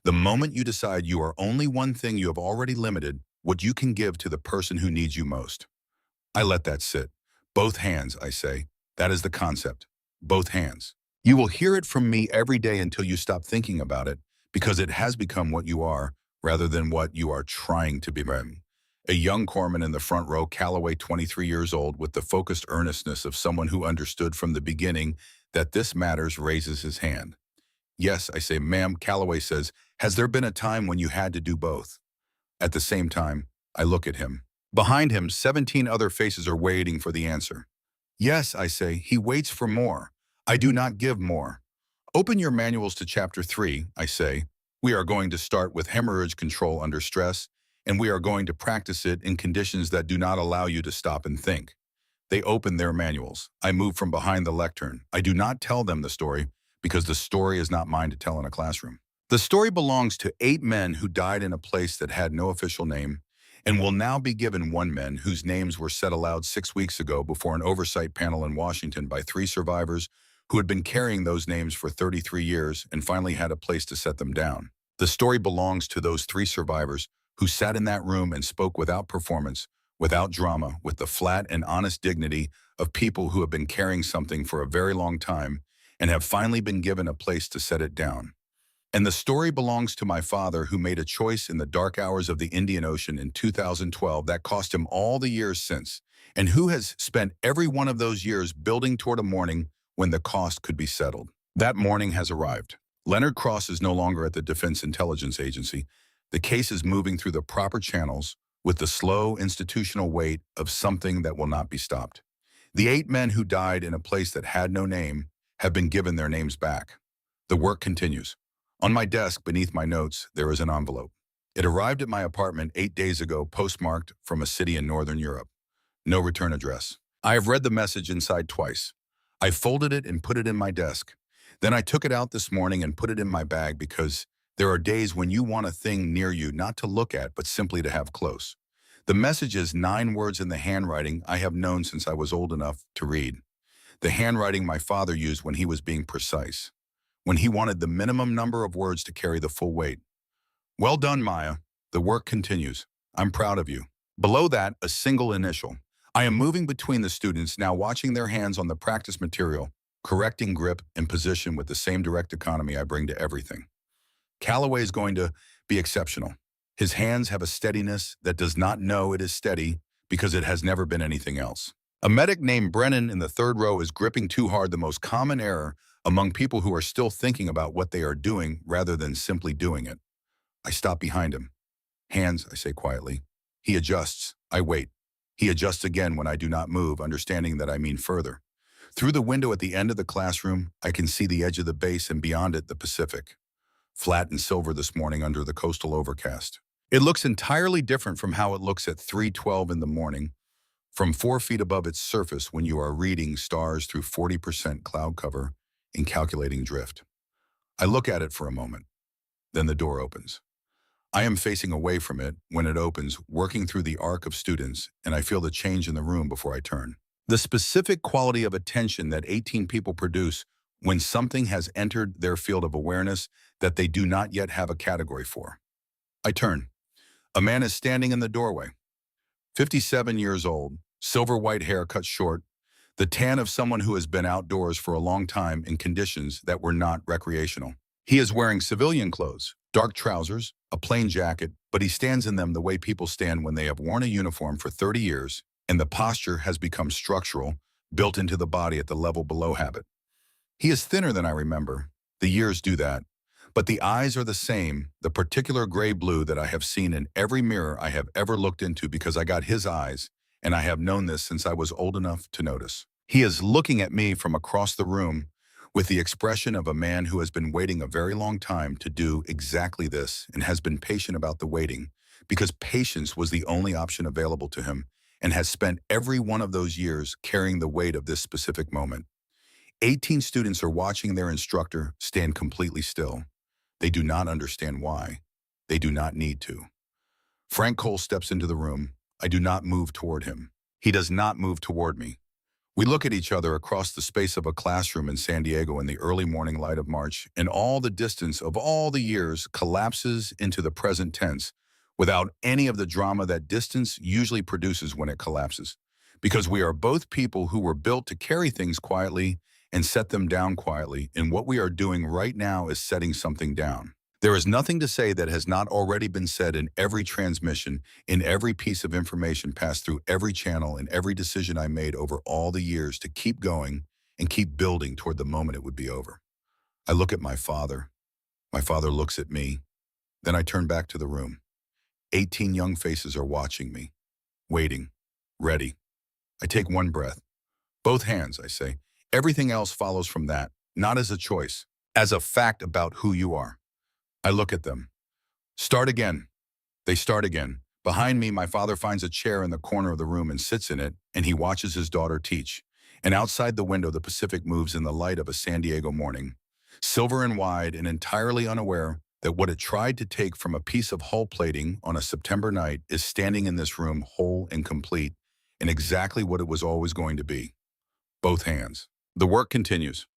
The moment you decide you are only one thing, you have already limited what you can give to the person who needs you most. I let that sit. Both hands, I say. That is the concept. Both hands. You will hear it from me every day until you stop thinking about it, because it has become what you are rather than what you are trying to be. A young corpsman in the front row, Calloway, 23 years old, with the focused earnestness of someone who understood from the beginning that this matters, raises his hand. Yes, I say. Ma'am. Calloway says, has there been a time when you had to do both? At the same time, I look at him. Behind him, 17 other faces are waiting for the answer. Yes, I say. He waits for more. I do not give more. Open your manuals to chapter 3, I say. We are going to start with hemorrhage control under stress, and we are going to practice it in conditions that do not allow you to stop and think. They open their manuals. I move from behind the lectern. I do not tell them the story, because the story is not mine to tell in a classroom. The story belongs to 8 men who died in a place that had no official name, and will now be given 1 man whose names were said aloud 6 weeks ago before an oversight panel in Washington by 3 survivors who had been carrying those names for 33 years and finally had a place to set them down. The story belongs to those 3 survivors who sat in that room and spoke without performance, without drama, with the flat and honest dignity of people who have been carrying something for a very long time and have finally been given a place to set it down. And the story belongs to my father, who made a choice in the dark hours of the Indian Ocean in 2012 that cost him all the years since, and who has spent every one of those years building toward a morning when the cost could be settled. That morning has arrived. Leonard Cross is no longer at the Defense Intelligence Agency. The case is moving through the proper channels with the slow institutional weight of something that will not be stopped. The 8 men who died in a place that had no name have been given their names back. The work continues. On my desk, beneath my notes, there is an envelope. It arrived at my apartment 8 days ago, postmarked from a city in Northern Europe. No return address. I have read the message inside twice. I folded it and put it in my desk. Then I took it out this morning and put it in my bag, because there are days when you want a thing near you not to look at, but simply to have close. The message is 9 words in the handwriting I have known since I was old enough to read. The handwriting my father used when he was being precise, when he wanted the minimum number of words to carry the full weight. Well done, Maya. The work continues. I'm proud of you. Below that, a single initial. I am moving between the students, now watching their hands on the practice material, correcting grip and position with the same direct economy I bring to everything. Calloway is going to be exceptional. His hands have a steadiness that does not know it is steady, because it has never been anything else. A medic named Brennan in the third row is gripping too hard, the most common error among people who are still thinking about what they are doing rather than simply doing it. I stop behind him. Hands, I say quietly. He adjusts. I wait. He adjusts again when I do not move, understanding that I mean further. Through the window at the end of the classroom, I can see the edge of the base and beyond it the Pacific. Flat and silver this morning under the coastal overcast. It looks entirely different from how it looks at 3:12 in the morning, from 4 feet above its surface when you are reading stars through 40% cloud cover and calculating drift. I look at it for a moment. Then the door opens. I am facing away from it when it opens, working through the arc of students, and I feel the change in the room before I turn. The specific quality of attention that 18 people produce when something has entered their field of awareness that they do not yet have a category for. I turn. A man is standing in the doorway. 57 years old, silver white hair cut short, the tan of someone who has been outdoors for a long time in conditions that were not recreational. He is wearing civilian clothes, dark trousers, a plain jacket, but he stands in them the way people stand when they have worn a uniform for 30 years, and the posture has become structural, built into the body at the level below habit. He is thinner than I remember. The years do that. But the eyes are the same, the particular gray-blue that I have seen in every mirror I have ever looked into because I got his eyes, and I have known this since I was old enough to notice. He is looking at me from across the room with the expression of a man who has been waiting a very long time to do exactly this and has been patient about the waiting because patience was the only option available to him and has spent every one of those years carrying the weight of this specific moment. 18 students are watching their instructor stand completely still. They do not understand why. They do not need to. Frank Cole steps into the room. I do not move toward him. He does not move toward me. We look at each other across the space of a classroom in San Diego in the early morning light of March, and all the distance of all the years collapses into the present tense without any of the drama that distance usually produces when it collapses. Because we are both people who were built to carry things quietly and set them down quietly, and what we are doing right now is setting something down. There is nothing to say that has not already been said in every transmission, in every piece of information passed through every channel, in every decision I made over all the years to keep going and keep building toward the moment it would be over. I look at my father. My father looks at me. Then I turn back to the room. 18 young faces are watching me, waiting, ready. I take one breath. Both hands, I say. Everything else follows from that, not as a choice, as a fact about who you are. I look at them. Start again. They start again. Behind me, my father finds a chair in the corner of the room and sits in it, and he watches his daughter teach. And outside the window, the Pacific moves in the light of a San Diego morning, silver and wide and entirely unaware that what it tried to take from a piece of hull plating on a September night is standing in this room whole and complete and exactly what it was always going to be. Both hands. The work continues.